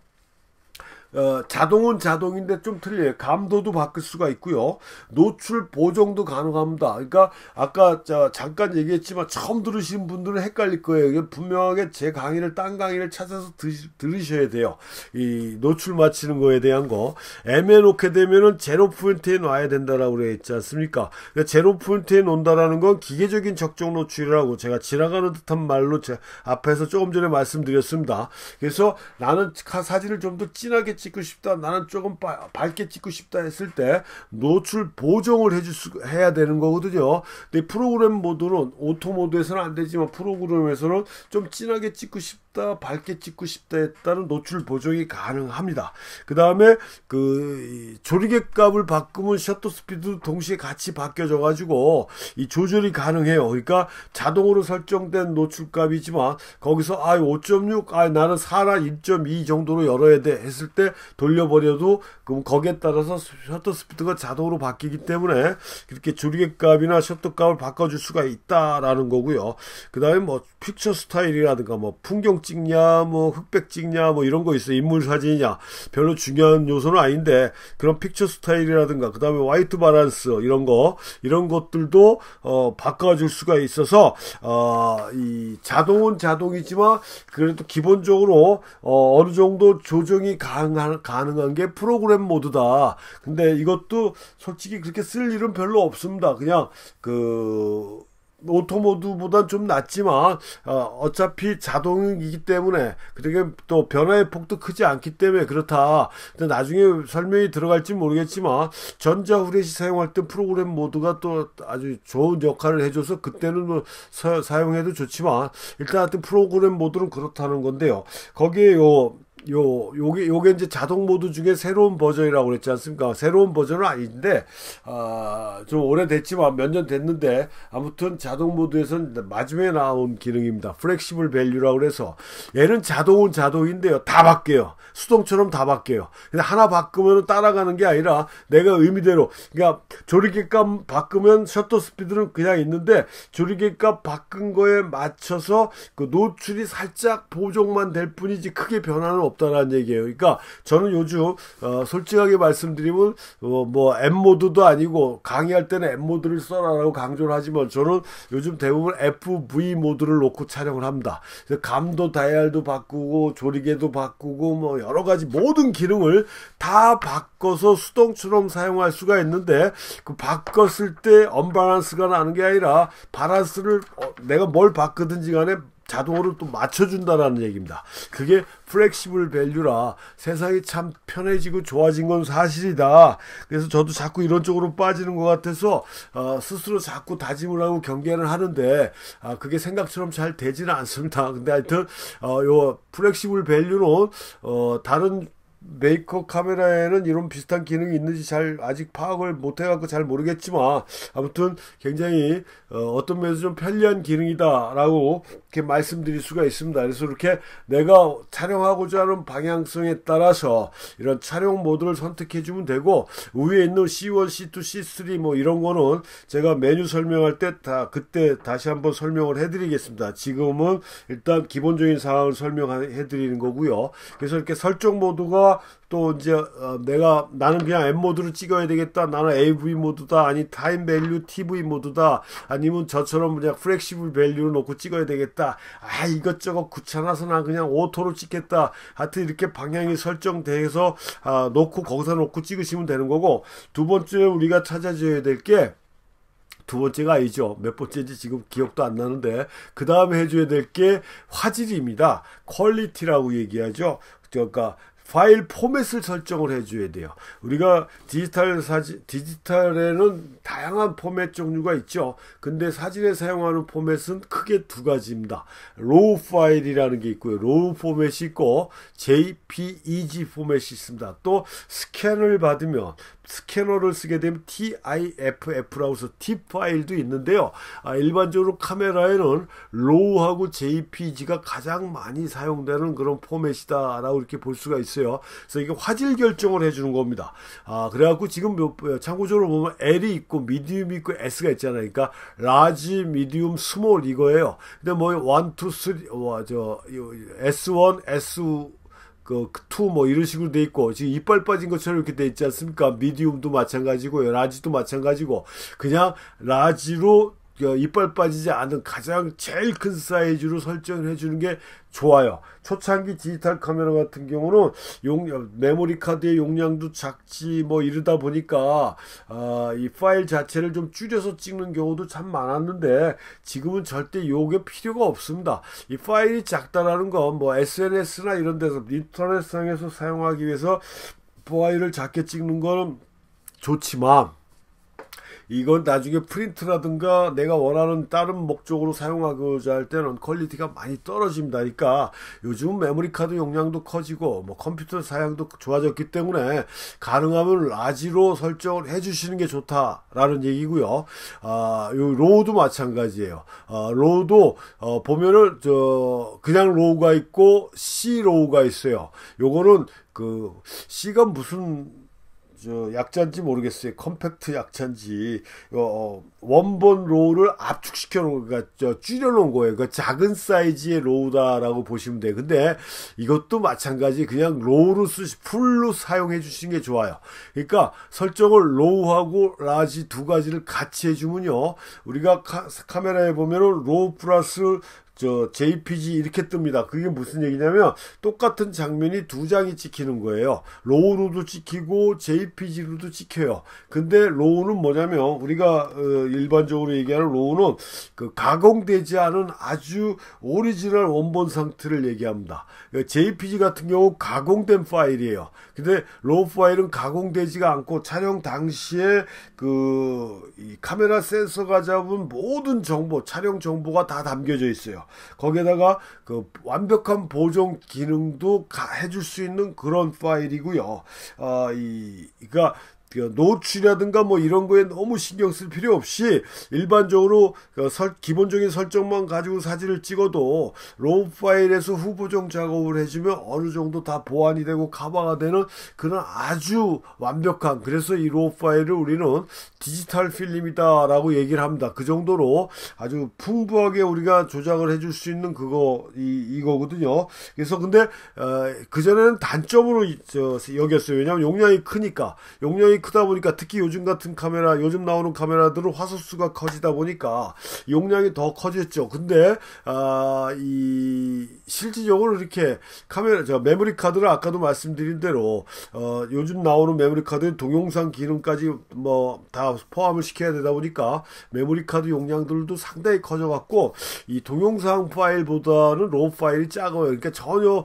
Speaker 1: 자동은 자동인데 좀 틀려요. 감도도 바꿀 수가 있고요. 노출 보정도 가능합니다. 그러니까 아까 잠깐 얘기했지만 처음 들으신 분들은 헷갈릴 거예요. 분명하게 제 강의를 딴 강의를 찾아서 들으셔야 돼요. 이 노출 맞추는 거에 대한 거. M에 놓게 되면은 제로 포인트에 놔야 된다라고 그랬지 않습니까? 그러니까 제로 포인트에 놓는다라는 건 기계적인 적정 노출이라고 제가 지나가는 듯한 말로 제 앞에서 조금 전에 말씀드렸습니다. 그래서 나는 사진을 좀 더 진하게 찍고 싶다, 나는 조금 밝게 찍고 싶다 했을 때 노출 보정을 해야 되는 거거든요. 근데 프로그램 모드는 오토 모드에서는 안 되지만 프로그램에서는 좀 진하게 찍고 싶다, 밝게 찍고 싶다 했다는 노출 보정이 가능합니다. 그 다음에 그 조리개 값을 바꾸면 셔터 스피드도 동시에 같이 바뀌어져 가지고 이 조절이 가능해요. 그러니까 자동으로 설정된 노출 값이지만 거기서 5.6 나는 4나 1.2 정도로 열어야 돼 했을 때 돌려버려도 그럼 거기에 따라서 셔터 스피드가 자동으로 바뀌기 때문에 그렇게 조리개 값이나 셔터 값을 바꿔줄 수가 있다라는 거고요. 그 다음에 뭐 픽처 스타일이라든가 뭐 풍경 찍냐, 뭐 흑백 찍냐, 뭐 이런 거 있어요. 인물 사진이냐, 별로 중요한 요소는 아닌데 그런 픽처 스타일이라든가 그 다음에 화이트 바란스 이런 것들도 바꿔줄 수가 있어서 이 자동은 자동이지만 그래도 기본적으로 어느 정도 조정이 가능한 게 프로그램 모드다. 근데 이것도 솔직히 그렇게 쓸 일은 별로 없습니다. 그냥 오토 모드보단 좀 낫지만 어차피 자동이기 때문에, 그게 또 변화의 폭도 크지 않기 때문에 그렇다. 근데 나중에 설명이 들어갈지 모르겠지만 전자 후레쉬 사용할 때 프로그램 모드가 또 아주 좋은 역할을 해줘서 그때는 뭐 사용해도 좋지만 일단 하여튼 프로그램 모드는 그렇다는 건데요. 거기에 요게 이제 자동 모드 중에 새로운 버전이라고 그랬지 않습니까? 새로운 버전은 아닌데, 좀 오래됐지만 몇 년 됐는데, 아무튼 자동 모드에서는 마지막에 나온 기능입니다. 플렉시블 밸류라고 그래서, 얘는 자동은 자동인데요. 다 바뀌어요. 수동처럼 다 바뀌어요. 근데 하나 바꾸면 따라가는 게 아니라 내가 의미대로, 그러니까 조리개 값 바꾸면 셔터 스피드는 그냥 있는데, 조리개 값 바꾼 거에 맞춰서 그 노출이 살짝 보정만 될 뿐이지 크게 변화는 없다라는 얘기예요. 그러니까 저는 요즘 솔직하게 말씀드리면 뭐 M 모드도 아니고 강의할 때는 M 모드를 써라라고 강조를 하지만 저는 요즘 대부분 FV 모드를 놓고 촬영을 합니다. 그래서 감도 다이얼도 바꾸고 조리개도 바꾸고 뭐 여러 가지 모든 기능을 다 바꿔서 수동처럼 사용할 수가 있는데, 그 바꿨을 때 언밸런스가 나는 게 아니라 바란스를 내가 뭘 바꾸든지 간에 자동으로 또 맞춰준다라는 얘기입니다. 그게 플렉시블 밸류라 세상이 참 편해지고 좋아진 건 사실이다. 그래서 저도 자꾸 이런 쪽으로 빠지는 것 같아서 스스로 자꾸 다짐을 하고 경계를 하는데 그게 생각처럼 잘 되지는 않습니다. 근데 하여튼 요 플렉시블 밸류는 다른 메이커 카메라에는 이런 비슷한 기능이 있는지 아직 파악을 못해갖고 잘 모르겠지만 아무튼 굉장히 어떤 면에서 좀 편리한 기능이다라고 이렇게 말씀드릴 수가 있습니다. 그래서 이렇게 내가 촬영하고자 하는 방향성에 따라서 이런 촬영 모드를 선택해주면 되고, 위에 있는 C1, C2, C3 뭐 이런 거는 제가 메뉴 설명할 때 그때 다시 한번 설명을 해드리겠습니다. 지금은 일단 기본적인 사항을 설명해드리는 거고요. 그래서 이렇게 설정 모드가 모드와 또 이제 나는 그냥 M 모드로 찍어야 되겠다. 나는 AV 모드다. 아니 타임 밸류 TV 모드다. 아니면 저처럼 그냥 플렉시블 밸류로 놓고 찍어야 되겠다. 아 이것저것 귀찮아서 나 그냥 오토로 찍겠다. 하여튼 이렇게 방향이 설정돼서 놓고 거기서 놓고 찍으시면 되는 거고, 두 번째 우리가 찾아줘야 될 게, 두 번째가 아니죠. 몇 번째인지 지금 기억도 안 나는데, 그 다음에 해줘야 될 게 화질입니다. 퀄리티라고 얘기하죠. 그러니까 파일 포맷을 설정을 해줘야 돼요. 우리가 디지털에는 다양한 포맷 종류가 있죠. 근데 사진에 사용하는 포맷은 크게 두 가지입니다. 로우 파일이라는 게 있고요. 로우 포맷이 있고 JPEG 포맷이 있습니다. 또 스캔을 받으면, 스캐너를 쓰게 되면 TIFF라고 해서 TIFF 파일도 있는데요. 일반적으로 카메라에는 로우하고 JPG가 가장 많이 사용되는 그런 포맷이다 라고 이렇게 볼 수가 있어요. 그래서 이게 화질 결정을 해주는 겁니다. 그래갖고 지금 참고적으로 보면 L이 있고 미디움이 있고 S가 있잖아요. 그러니까 라지, 미디움, 스몰 이거예요. 근데 뭐 1, 2, 3 S1, S2 뭐 이런 식으로 돼 있고, 지금 이빨 빠진 것처럼 이렇게 돼 있지 않습니까? 미디움도 마찬가지고요. 라지도 마찬가지고, 그냥 라지로 이빨 빠지지 않은 가장 제일 큰 사이즈로 설정을 해주는 게 좋아요. 초창기 디지털 카메라 같은 경우는 메모리 카드의 용량도 작지 뭐 이러다 보니까 이 파일 자체를 좀 줄여서 찍는 경우도 참 많았는데, 지금은 절대 요게 필요가 없습니다. 이 파일이 작다라는 건 뭐 SNS나 이런 데서 인터넷상에서 사용하기 위해서 파일을 작게 찍는 거는 좋지만, 이건 나중에 프린트라든가 내가 원하는 다른 목적으로 사용하고자 할 때는 퀄리티가 많이 떨어집니다. 그러니까 요즘 메모리 카드 용량도 커지고 뭐 컴퓨터 사양도 좋아졌기 때문에 가능하면 라지로 설정을 해주시는 게 좋다라는 얘기고요. 요 로우도 마찬가지예요. 로우도 보면은 그냥 로우가 있고 C 로우가 있어요. 요거는 C가 무슨 약자인지 모르겠어요. 컴팩트 약자인지. 원본 로우를 압축시켜 놓은, 그러니까 줄여 놓은 거예요. 그러니까 작은 사이즈의 로우다라고 보시면 돼요. 근데 이것도 마찬가지, 그냥 로우로 풀로 사용해 주시는 게 좋아요. 그러니까 설정을 로우하고 라지 두 가지를 같이 해주면요, 우리가 카메라에 보면은 로우 플러스 JPG 이렇게 뜹니다. 그게 무슨 얘기냐면, 똑같은 장면이 두 장이 찍히는 거예요. 로우로도 찍히고 JPG로도 찍혀요. 근데 로우는 뭐냐면, 우리가 일반적으로 얘기하는 로우는 가공되지 않은 아주 오리지널 원본 상태를 얘기합니다. JPG 같은 경우 가공된 파일이에요. 근데 로우 파일은 가공되지가 않고 촬영 당시에 이 카메라 센서가 잡은 모든 정보, 촬영 정보가 다 담겨져 있어요. 거기에다가 완벽한 보정 기능도 해줄 수 있는 그런 파일이고요. 그러니까 노출이라든가 뭐 이런 거에 너무 신경 쓸 필요 없이 일반적으로 기본적인 설정만 가지고 사진을 찍어도 로우 파일에서 후보정 작업을 해주면 어느 정도 다 보완이 되고 커버가 되는 그런 아주 완벽한, 그래서 이 로우 파일을 우리는 디지털 필름이다 라고 얘기를 합니다. 그 정도로 아주 풍부하게 우리가 조작을 해줄 수 있는 이거거든요. 그래서 근데 그전에는 단점으로 여겼어요. 왜냐하면 용량이 크니까. 용량이 크다 보니까, 특히 요즘 같은 카메라, 요즘 나오는 카메라들은 화소수가 커지다 보니까 용량이 더 커졌죠. 근데 실질적으로 이렇게 메모리 카드를 아까도 말씀드린 대로 요즘 나오는 메모리 카드는 동영상 기능까지 뭐 다 포함을 시켜야 되다 보니까 메모리 카드 용량들도 상당히 커져갖고 이 동영상 파일보다는 로우 파일이 작아요. 그러니까 전혀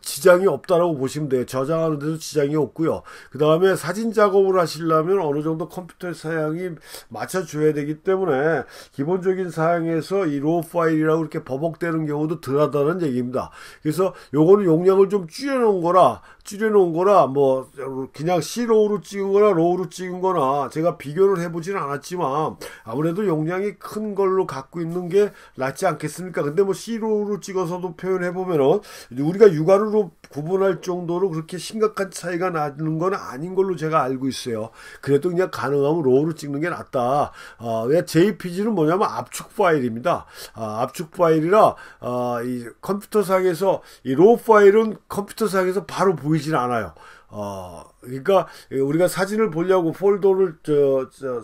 Speaker 1: 지장이 없다라고 보시면 돼요. 저장하는 데도 지장이 없고요. 그 다음에 사진 작업을 하시려면 어느 정도 컴퓨터 사양이 맞춰줘야 되기 때문에 기본적인 사양에서 이 로우 파일이라고 이렇게 버벅대는 경우도 덜하다는 얘기입니다. 그래서 요거는 용량을 좀 줄여놓은 거라 뭐 그냥 C로우로 찍은 거나 로우로 찍은 거나 제가 비교를 해보지는 않았지만 아무래도 용량이 큰 걸로 갖고 있는 게 낫지 않겠습니까? 근데 뭐 C로우로 찍어서도 표현해보면은 우리가 육안으로 구분할 정도로 그렇게 심각한 차이가 나는 건 아닌 걸로 제가 알고 있어요. 그래도 그냥 가능하면 로우로 찍는 게 낫다. 그냥 JPG는 뭐냐면 압축 파일입니다. 압축 파일이라 이 컴퓨터상에서 이 로우 파일은 컴퓨터상에서 바로 보이질 않아요. 그러니까 우리가 사진을 보려고 폴더를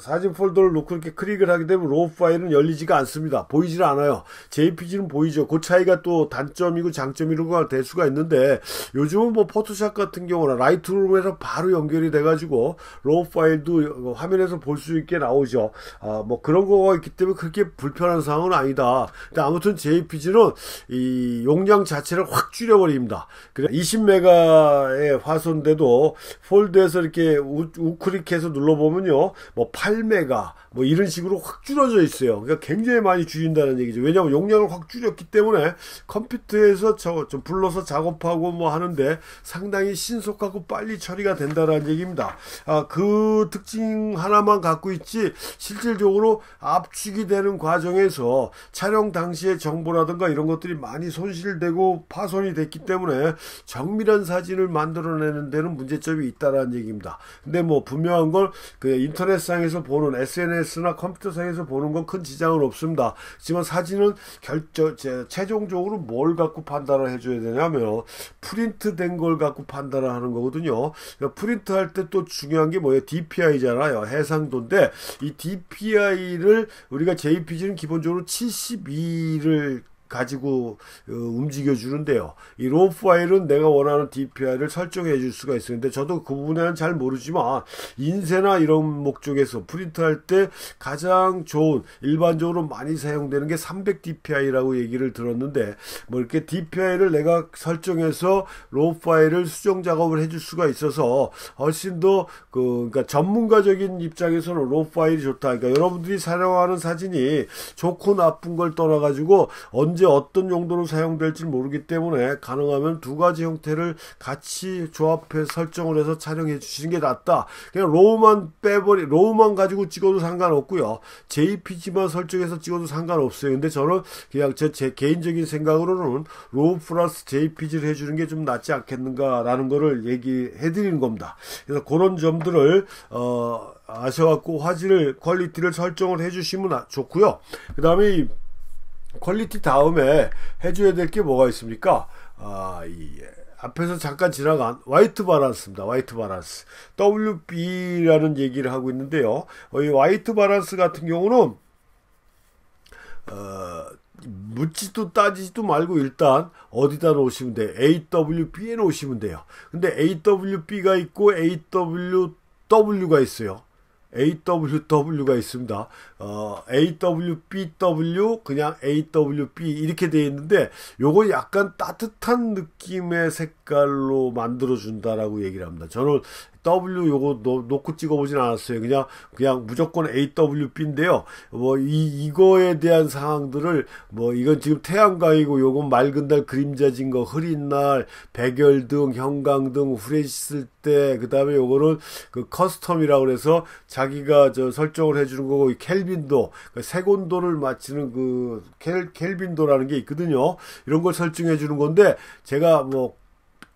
Speaker 1: 사진 폴더를 놓고 이렇게 클릭을 하게 되면 로우 파일은 열리지가 않습니다. 보이질 않아요. JPG는 보이죠. 그 차이가 또 단점이고 장점이라고 될 수가 있는데, 요즘은 뭐 포토샵 같은 경우나 라이트룸에서 바로 연결이 돼가지고 로우 파일도 화면에서 볼 수 있게 나오죠. 뭐 그런 거가 있기 때문에 그렇게 불편한 상황은 아니다. 근데 아무튼 JPG는 이 용량 자체를 확 줄여버립니다. 그래 20메가의 화소인데도 폴드에서 이렇게 우클릭해서 눌러보면요, 뭐 8메가 뭐 이런 식으로 확 줄어져 있어요. 그러니까 굉장히 많이 줄인다는 얘기죠. 왜냐하면 용량을 확 줄였기 때문에 컴퓨터에서 좀 불러서 작업하고 뭐 하는데 상당히 신속하고 빨리 처리가 된다는 얘기입니다. 그 특징 하나만 갖고 있지, 실질적으로 압축이 되는 과정에서 촬영 당시의 정보라든가 이런 것들이 많이 손실되고 파손이 됐기 때문에 정밀한 사진을 만들어내는 데는 문제점이 있다라는 얘기입니다. 근데 뭐 분명한 건 그 인터넷상에서 보는 SNS나 컴퓨터상에서 보는 건 큰 지장은 없습니다. 하지만 사진은 최종적으로 뭘 갖고 판단을 해줘야 되냐면 프린트 된 걸 갖고 판단을 하는 거거든요. 그러니까 프린트 할 때 또 중요한 게 뭐예요? DPI잖아요. 해상도인데 이 DPI를 우리가 JPG는 기본적으로 72를 가지고 움직여 주는데요. 이 로우 파일은 내가 원하는 DPI를 설정해 줄 수가 있었는데, 저도 그 부분에는 잘 모르지만 인쇄나 이런 목적에서 프린트할 때 가장 좋은, 일반적으로 많이 사용되는 게 300 DPI라고 얘기를 들었는데, 뭐 이렇게 DPI를 내가 설정해서 로우 파일을 수정 작업을 해줄 수가 있어서 훨씬 더 그러니까 전문가적인 입장에서는 로우 파일이 좋다. 그러니까 여러분들이 촬영하는 사진이 좋고 나쁜 걸 떠나가지고 언제 어떤 용도로 사용될지 모르기 때문에 가능하면 두 가지 형태를 같이 조합해서 설정을 해서 촬영해 주시는 게 낫다. 그냥 로우만 가지고 찍어도 상관없고요. JPG만 설정해서 찍어도 상관없어요. 근데 저는 그냥 제 개인적인 생각으로는 로우 플러스 JPG를 해주는 게 좀 낫지 않겠는가라는 거를 얘기해 드리는 겁니다. 그래서 그런 점들을 아셔갖고 퀄리티를 설정을 해주시면 좋고요. 그 다음에 퀄리티 다음에 해줘야 될 게 뭐가 있습니까? 앞에서 잠깐 지나간 화이트 바란스입니다. 화이트 바란스. WB라는 얘기를 하고 있는데요. 이 화이트 바란스 같은 경우는, 묻지도 따지지도 말고 일단 어디다 놓으시면 돼요? AWB에 놓으시면 돼요. 근데 AWB가 있고 AWW가 있어요. AWW가 있습니다. AWBW, 그냥 AWB 이렇게 되어 있는데, 요거 약간 따뜻한 느낌의 색깔로 만들어 준다라고 얘기를 합니다. 저는 W 요거 놓고 찍어보진 않았어요. 그냥 무조건 AWB인데요. 뭐 이거에 대한 사항들을, 뭐 이건 지금 태양광이고 요건 맑은 날 그림자진 거, 흐린 날, 백열등, 형광등, 후레쉬 쓸 때, 그 다음에 요거는 그 커스텀이라고 그래서 자기가 설정을 해주는 거고, 켈빈도, 색온도를 맞추는 그 켈빈도라는 게 있거든요. 이런 걸 설정해 주는 건데, 제가 뭐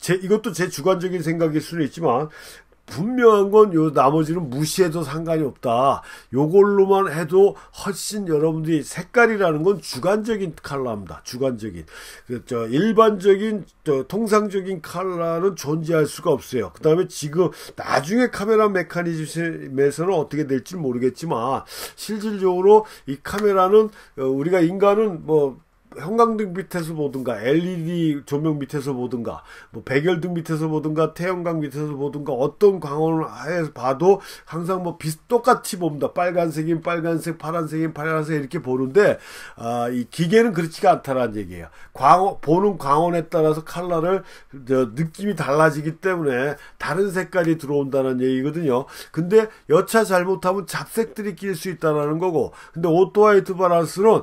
Speaker 1: 이것도 제 주관적인 생각일 수는 있지만, 분명한 건 요 나머지는 무시해도 상관이 없다. 요걸로만 해도 훨씬 여러분들이, 색깔이라는 건 주관적인 컬러입니다. 주관적인. 일반적인 통상적인 컬러는 존재할 수가 없어요. 그 다음에 지금 나중에 카메라 메커니즘에서는 어떻게 될지 모르겠지만, 실질적으로 이 카메라는 우리가 인간은 뭐 형광등 밑에서 보든가, LED 조명 밑에서 보든가, 뭐 백열등 밑에서 보든가, 태양광 밑에서 보든가, 어떤 광원을 해서 봐도 항상 뭐 똑같이 봅니다. 빨간색인 빨간색, 파란색인 파란색 이렇게 보는데, 이 기계는 그렇지가 않다라는 얘기예요. 보는 광원에 따라서 컬러를 느낌이 달라지기 때문에 다른 색깔이 들어온다는 얘기거든요. 근데 여차 잘못하면 잡색들이 낄 수 있다라는 거고, 근데 오토 화이트 바란스는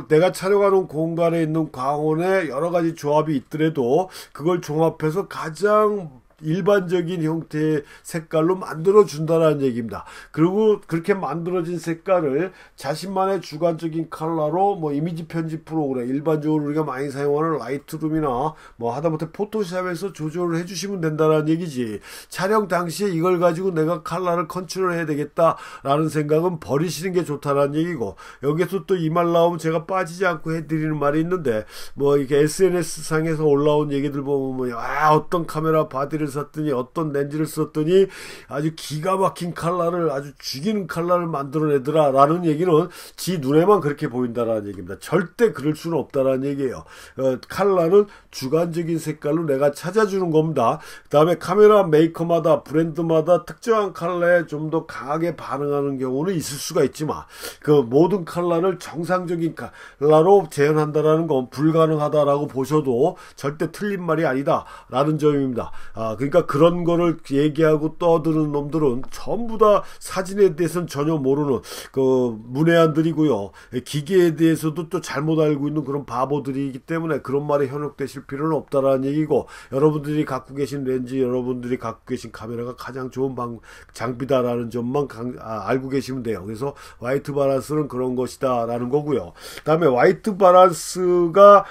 Speaker 1: 내가 촬영하는 공간에 있는 광원에 여러 가지 조합이 있더라도 그걸 종합해서 가장 일반적인 형태의 색깔로 만들어 준다는 얘기입니다. 그리고 그렇게 만들어진 색깔을 자신만의 주관적인 컬러로 뭐 이미지 편집 프로그램, 일반적으로 우리가 많이 사용하는 라이트룸이나 뭐 하다못해 포토샵에서 조절을 해주시면 된다는 얘기지, 촬영 당시에 이걸 가지고 내가 컬러를 컨트롤해야 되겠다라는 생각은 버리시는 게 좋다는 얘기고, 여기서 또 이 말 나오면 제가 빠지지 않고 해드리는 말이 있는데, 뭐 이렇게 SNS 상에서 올라온 얘기들 보면 어떤 카메라 바디를 샀더니 어떤 렌즈를 썼더니 아주 기가 막힌 컬러를, 아주 죽이는 컬러를 만들어내더라 라는 얘기는 지 눈에만 그렇게 보인다라는 얘기입니다. 절대 그럴 수는 없다라는 얘기예요. 컬러는 주관적인 색깔로 내가 찾아주는 겁니다. 그 다음에 카메라 메이커마다, 브랜드마다 특정한 컬러에 좀 더 강하게 반응하는 경우는 있을 수가 있지만, 그 모든 컬러를 정상적인 컬러로 재현한다라는 건 불가능하다라고 보셔도 절대 틀린 말이 아니다 라는 점입니다. 그러니까 그런 거를 얘기하고 떠드는 놈들은 전부 다 사진에 대해서는 전혀 모르는 그 문외한들이고요, 기계에 대해서도 또 잘못 알고 있는 그런 바보들이기 때문에 그런 말에 현혹되실 필요는 없다라는 얘기고, 여러분들이 갖고 계신 렌즈, 여러분들이 갖고 계신 카메라가 가장 좋은 장비다라는 점만 알고 계시면 돼요. 그래서 화이트 바란스는 그런 것이다 라는 거고요. 그 다음에 화이트 바란스가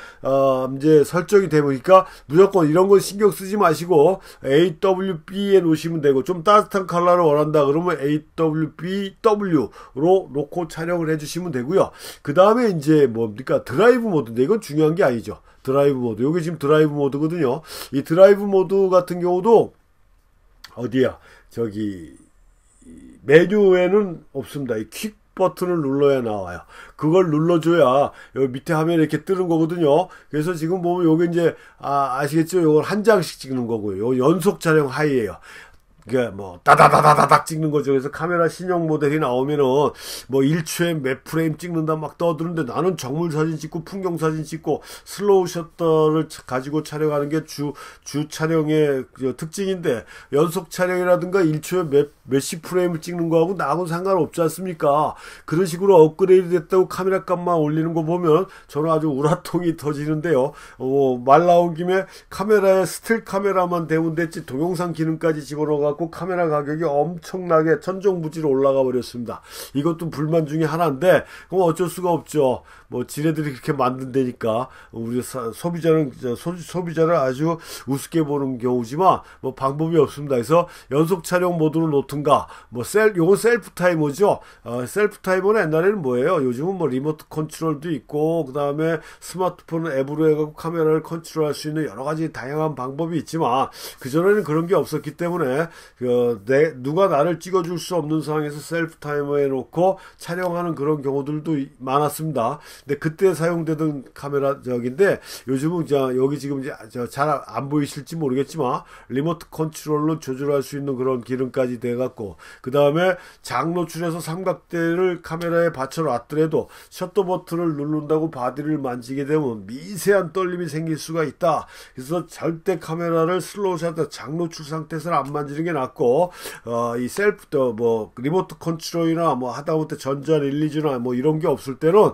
Speaker 1: 이제 설정이 되니까 무조건 이런 건 신경 쓰지 마시고 AWB에 놓으시면 되고, 좀 따뜻한 컬러를 원한다 그러면 AWBW로 놓고 촬영을 해주시면 되고요. 그 다음에 이제 뭡니까, 드라이브 모드인데 이건 중요한 게 아니죠. 드라이브 모드, 요게 지금 드라이브 모드거든요. 이 드라이브 모드 같은 경우도 어디야, 저기 메뉴에는 없습니다. 이 퀵 버튼을 눌러야 나와요. 그걸 눌러줘야 여기 밑에 화면에 이렇게 뜨는 거거든요. 그래서 지금 보면 요게 이제 아시겠죠? 요걸 한 장씩 찍는 거고요. 요 연속 촬영 하이에요. 그게 뭐 따다다다닥 찍는 거죠. 그래서 카메라 신형 모델이 나오면은 뭐 1초에 몇 프레임 찍는다 막 떠드는데, 나는 정물 사진 찍고 풍경 사진 찍고 슬로우 셔터를 가지고 촬영하는 게 주 촬영의 특징인데, 연속 촬영이라든가 1초에 몇십 프레임을 찍는 거하고 나하고는 상관없지 않습니까? 그런 식으로 업그레이드 됐다고 카메라 값만 올리는 거 보면 저는 아주 우라통이 터지는데요. 말 나온 김에 카메라에 스틸 카메라만 대면 됐지 동영상 기능까지 집어넣어가 카메라 가격이 엄청나게 천정부지로 올라가 버렸습니다. 이것도 불만 중에 하나인데, 그럼 어쩔 수가 없죠. 뭐 지네들이 그렇게 만든다니까 우리 소비자를 아주 우습게 보는 경우지만 뭐 방법이 없습니다. 그래서 연속 촬영 모드로 놓든가, 요건 셀프 타이머죠. 셀프 타이머는 옛날에는 뭐예요? 요즘은 뭐 리모트 컨트롤도 있고, 그 다음에 스마트폰 앱으로 해갖고 카메라를 컨트롤할 수 있는 여러 가지 다양한 방법이 있지만, 그전에는 그런 게 없었기 때문에 누가 나를 찍어줄 수 없는 상황에서 셀프 타이머에 놓고 촬영하는 그런 경우들도 많았습니다. 근데 그때 사용되던 카메라 적인데, 요즘은 여기 지금 잘 안 보이실지 모르겠지만 리모트 컨트롤로 조절할 수 있는 그런 기능까지 돼갖고, 그 다음에 장노출에서 삼각대를 카메라에 받쳐놨더라도 셔터 버튼을 누른다고 바디를 만지게 되면 미세한 떨림이 생길 수가 있다. 그래서 절대 카메라를 슬로우 셔터 장노출 상태에서는 안 만지는 게 낫고, 이 셀프 리모트 컨트롤이나 뭐 하다못해 전자 릴리즈나 뭐 이런 게 없을 때는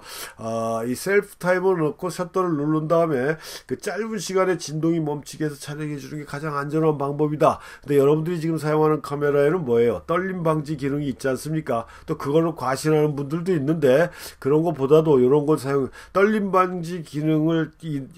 Speaker 1: 이 셀프 타이머를 넣고 셔터를 누른 다음에 그 짧은 시간에 진동이 멈추게 해서 촬영해 주는 게 가장 안전한 방법이다. 근데 여러분들이 지금 사용하는 카메라에는 뭐예요? 떨림 방지 기능이 있지 않습니까? 또 그걸로 과신하는 분들도 있는데, 그런 것보다도 이런 걸 떨림 방지 기능을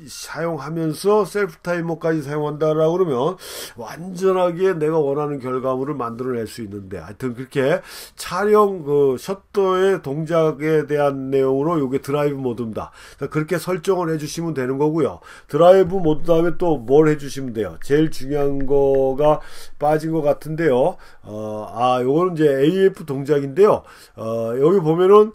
Speaker 1: 사용하면서 셀프 타이머까지 사용한다라고 그러면 완전하게 내가 원하는 결과물을 만들어낼 수 있는데, 하여튼 그렇게 촬영 셔터의 동작에 대한 내용으로 요게 드라이브 모드입니다. 그렇게 설정을 해주시면 되는 거고요. 드라이브 모드 다음에 또 뭘 해주시면 돼요? 제일 중요한 거가 빠진 것 같은데요. 요거는 이제 AF 동작인데요. 여기 보면은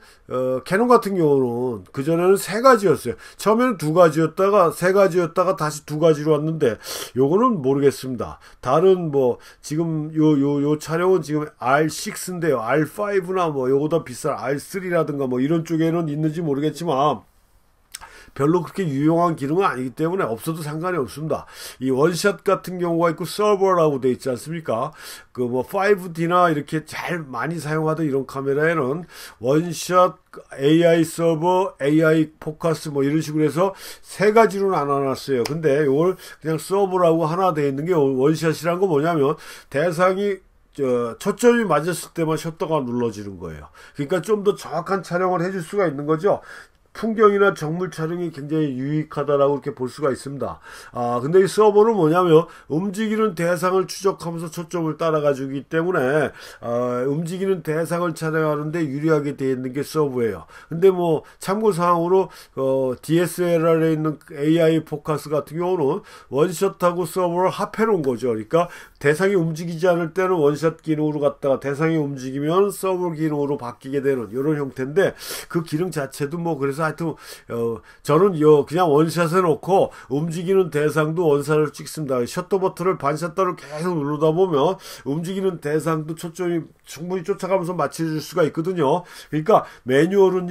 Speaker 1: 캐논 같은 경우는 그전에는 3가지였어요. 처음에는 2가지였다가 3가지였다가 다시 2가지로 왔는데, 요거는 모르겠습니다. 다른 지금 요 촬영은 지금 R6인데요. R5나 요거보다 비싼 R3라든가 이런 쪽에는 있는지 모르겠지만, 별로 그렇게 유용한 기능은 아니기 때문에 없어도 상관이 없습니다. 이 원샷 같은 경우가 있고 서버라고 돼 있지 않습니까? 그 뭐 5D나 이렇게 잘 많이 사용하던 이런 카메라에는 원샷, AI 서버, AI 포커스 뭐 이런 식으로 해서 세 가지로 나눠놨어요. 근데 이걸 그냥 서버라고 하나 돼 있는 게 원샷이란 거 뭐냐면 대상이 초점이 맞았을 때만 셔터가 눌러지는 거예요. 그러니까 좀 더 정확한 촬영을 해줄 수가 있는 거죠. 풍경이나 정물 촬영이 굉장히 유익하다라고 이렇게 볼 수가 있습니다. 근데 이 서버는 뭐냐면 움직이는 대상을 추적하면서 초점을 따라가 주기 때문에 움직이는 대상을 촬영하는데 유리하게 되어 있는 게 서버예요. 근데 뭐 참고사항으로 DSLR에 있는 AI 포커스 같은 경우는 원샷하고 서버를 합해 놓은 거죠. 그러니까 대상이 움직이지 않을 때는 원샷 기능으로 갔다가 대상이 움직이면 서버 기능으로 바뀌게 되는 이런 형태인데 그 기능 자체도 뭐 그래서 하여튼 저는 그냥 원샷에 놓고 움직이는 대상도 원샷을 찍습니다. 셔터 버튼을 반샷더를 계속 누르다 보면 움직이는 대상도 초점이 충분히 쫓아가면서 맞춰줄 수가 있거든요. 그러니까 매뉴얼은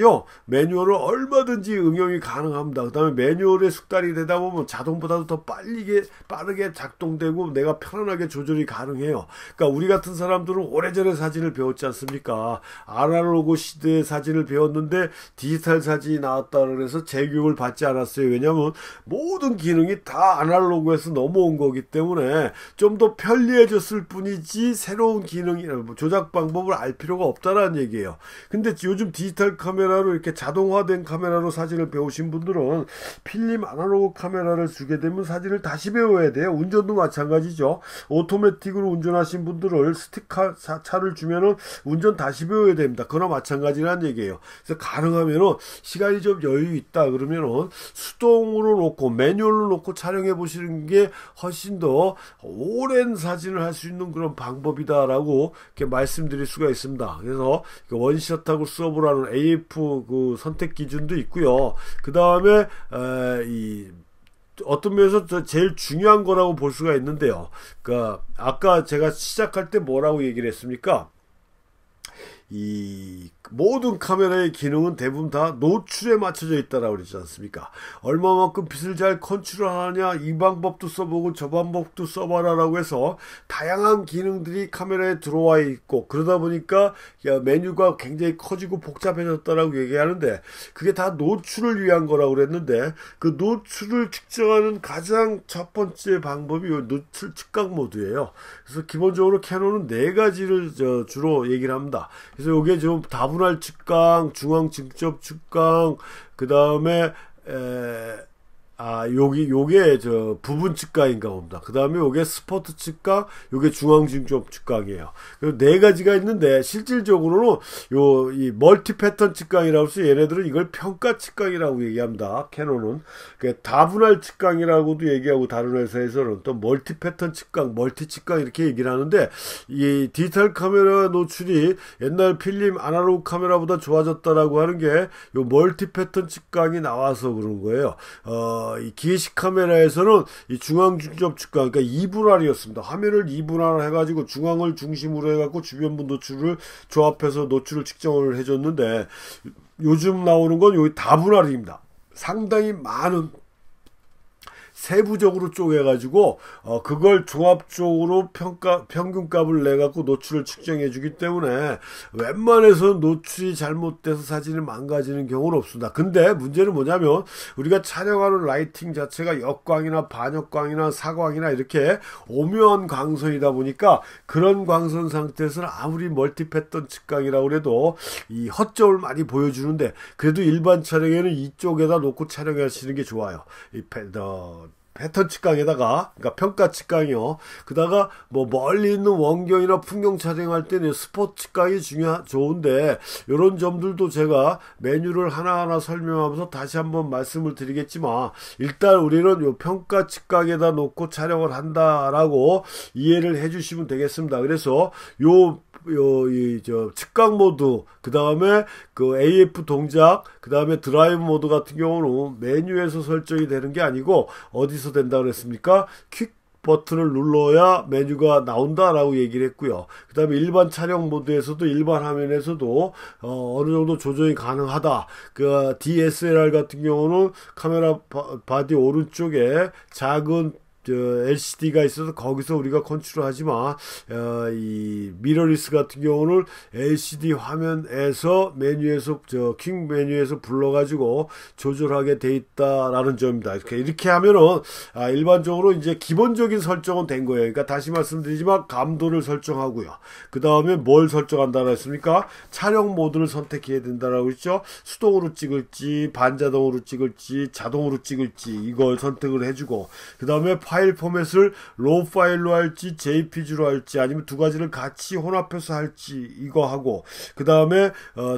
Speaker 1: 얼마든지 응용이 가능합니다. 그 다음에 매뉴얼에 숙달이 되다 보면 자동보다도 더 빠르게 작동되고 내가 편안하게 조절이 가능해요. 그러니까 우리 같은 사람들은 오래전에 사진을 배웠지 않습니까? 아날로그 시대의 사진을 배웠는데 디지털 사진이 나왔다 그래서 재교육을 받지 않았어요. 왜냐하면 모든 기능이 다 아날로그에서 넘어온 거기 때문에 좀 더 편리해졌을 뿐이지 새로운 기능이 조작 방법을 알 필요가 없다라는 얘기예요. 근데 요즘 디지털 카메라로 이렇게 자동화된 카메라로 사진을 배우신 분들은 필름 아날로그 카메라를 주게 되면 사진을 다시 배워야 돼요. 운전도 마찬가지죠. 오토매틱으로 운전하신 분들을 스틱카 차를 주면은 운전 다시 배워야 됩니다. 그거나 마찬가지라는 얘기예요. 그래서 가능하면은 시간이 좀 여유 있다 그러면은 수동으로 놓고 매뉴얼로 놓고 촬영해 보시는 게 훨씬 더 오랜 사진을 할 수 있는 그런 방법이다라고 이렇게 말씀드릴 수가 있습니다. 그래서 원샷하고 서버라는 AF 그 선택 기준도 있고요. 그 다음에 어떤 면에서 제일 중요한 거라고 볼 수가 있는데요. 그러니까 아까 제가 시작할 때 뭐라고 얘기를 했습니까? 이 모든 카메라의 기능은 대부분 다 노출에 맞춰져 있다라고 그러지 않습니까? 얼마만큼 빛을 잘 컨트롤하냐 이 방법도 써보고 저 방법도 써봐라라고 해서 다양한 기능들이 카메라에 들어와 있고 그러다 보니까 메뉴가 굉장히 커지고 복잡해졌다라고 얘기하는데 그게 다 노출을 위한 거라고 그랬는데 그 노출을 측정하는 가장 첫 번째 방법이 이 노출 측각 모드예요. 그래서 기본적으로 캐논은 네 가지를 주로 얘기를 합니다. 그래서 이게 좀 다분할 측강, 중앙 중첩 측강, 그 다음에 요게 부분 측강인가 봅니다. 그 다음에 요게 스포트 측강, 요게 중앙 중첩 측강이에요. 네 가지가 있는데 실질적으로는 이 멀티 패턴 측강이라고 해서 얘네들은 이걸 평가 측강이라고 얘기합니다. 캐논은 다분할 측강이라고도 얘기하고 다른 회사에서는 또 멀티 패턴 측강, 멀티 측강 이렇게 얘기를 하는데 이 디지털 카메라 노출이 옛날 필름 아날로그 카메라보다 좋아졌다라고 하는 게 요 멀티 패턴 측강이 나와서 그런 거예요. 이 기계식 카메라에서는 이 중앙 중첩 측강, 그러니까 2분할이었습니다. 화면을 2분할 해가지고 중앙을 중심으로 해갖고 주변부 노출을 조합해서 노출을 측정을 해줬는데 요즘 나오는 건 여기 다분할입니다. 상당히 많은 세부적으로 쪼개가지고 그걸 종합적으로 평균값을 내갖고 노출을 측정해 주기 때문에 웬만해서 노출이 잘못돼서 사진이 망가지는 경우는 없습니다. 근데 문제는 뭐냐면 우리가 촬영하는 라이팅 자체가 역광이나 반역광이나 사광이나 이렇게 오묘한 광선이다 보니까 그런 광선 상태에서는 아무리 멀티 패턴 측강이라고 해도 이 허점을 많이 보여주는데 그래도 일반 촬영에는 이쪽에다 놓고 촬영하시는 게 좋아요. 패턴 측강에다가, 그러니까 평가 측강이요. 그다가 뭐 멀리 있는 원경이나 풍경 촬영할 때는 스포츠 측강이 좋은데 이런 점들도 제가 메뉴를 하나하나 설명하면서 다시 한번 말씀을 드리겠지만 일단 우리는 요 평가 측강에다 놓고 촬영을 한다라고 이해를 해주시면 되겠습니다. 그래서 측강 모드, 그 다음에 그 AF 동작, 그 다음에 드라이브 모드 같은 경우는 메뉴에서 설정이 되는 게 아니고 어디서 된다 그랬습니까? 퀵 버튼을 눌러야 메뉴가 나온다라고 얘기를 했고요. 그 다음에 일반 촬영 모드에서도 일반 화면에서도 어느 정도 조정이 가능하다. 그 DSLR 같은 경우는 카메라 바디 오른쪽에 작은 LCD가 있어서 거기서 우리가 컨트롤하지만 이 미러리스 같은 경우는 LCD 화면에서 메뉴에서 퀵 메뉴에서 불러가지고 조절하게 돼 있다라는 점입니다. 이렇게 하면은 일반적으로 이제 기본적인 설정은 된 거예요. 그러니까 다시 말씀드리지만 감도를 설정하고요. 그 다음에 뭘 설정한다고 했습니까? 촬영 모드를 선택해야 된다라고 했죠. 수동으로 찍을지 반자동으로 찍을지 자동으로 찍을지 이걸 선택을 해주고 그 다음에 파일 포맷을 로우 파일로 할지 JPG로 할지 아니면 두 가지를 같이 혼합해서 할지 이거 하고 그 다음에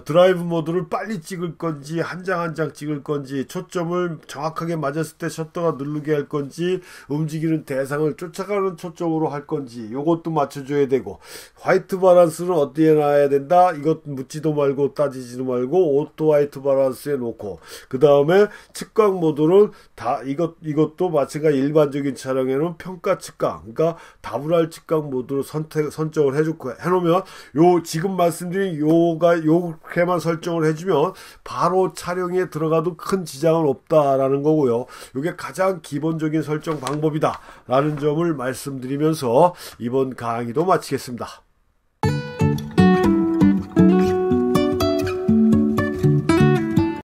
Speaker 1: 드라이브 모드를 빨리 찍을 건지 한 장 한 장 찍을 건지 초점을 정확하게 맞았을 때 셔터가 누르게 할 건지 움직이는 대상을 쫓아가는 초점으로 할 건지 요것도 맞춰줘야 되고 화이트 바란스는 어디에 놔야 된다 이것 묻지도 말고 따지지도 말고 오토 화이트 바란스에 놓고 그 다음에 측각 모드는 다 이것도 마찬가지 일반적인 촬영에는 평가 측각 그러니까 다분할 측각 모드로 선정을 해놓으면 요 지금 말씀드린 요렇게만 설정을 해주면 바로 촬영에 들어가도 큰 지장은 없다라는 거고요. 요게 가장 기본적인 설정 방법이다 라는 점을 말씀드리면서 이번 강의도 마치겠습니다.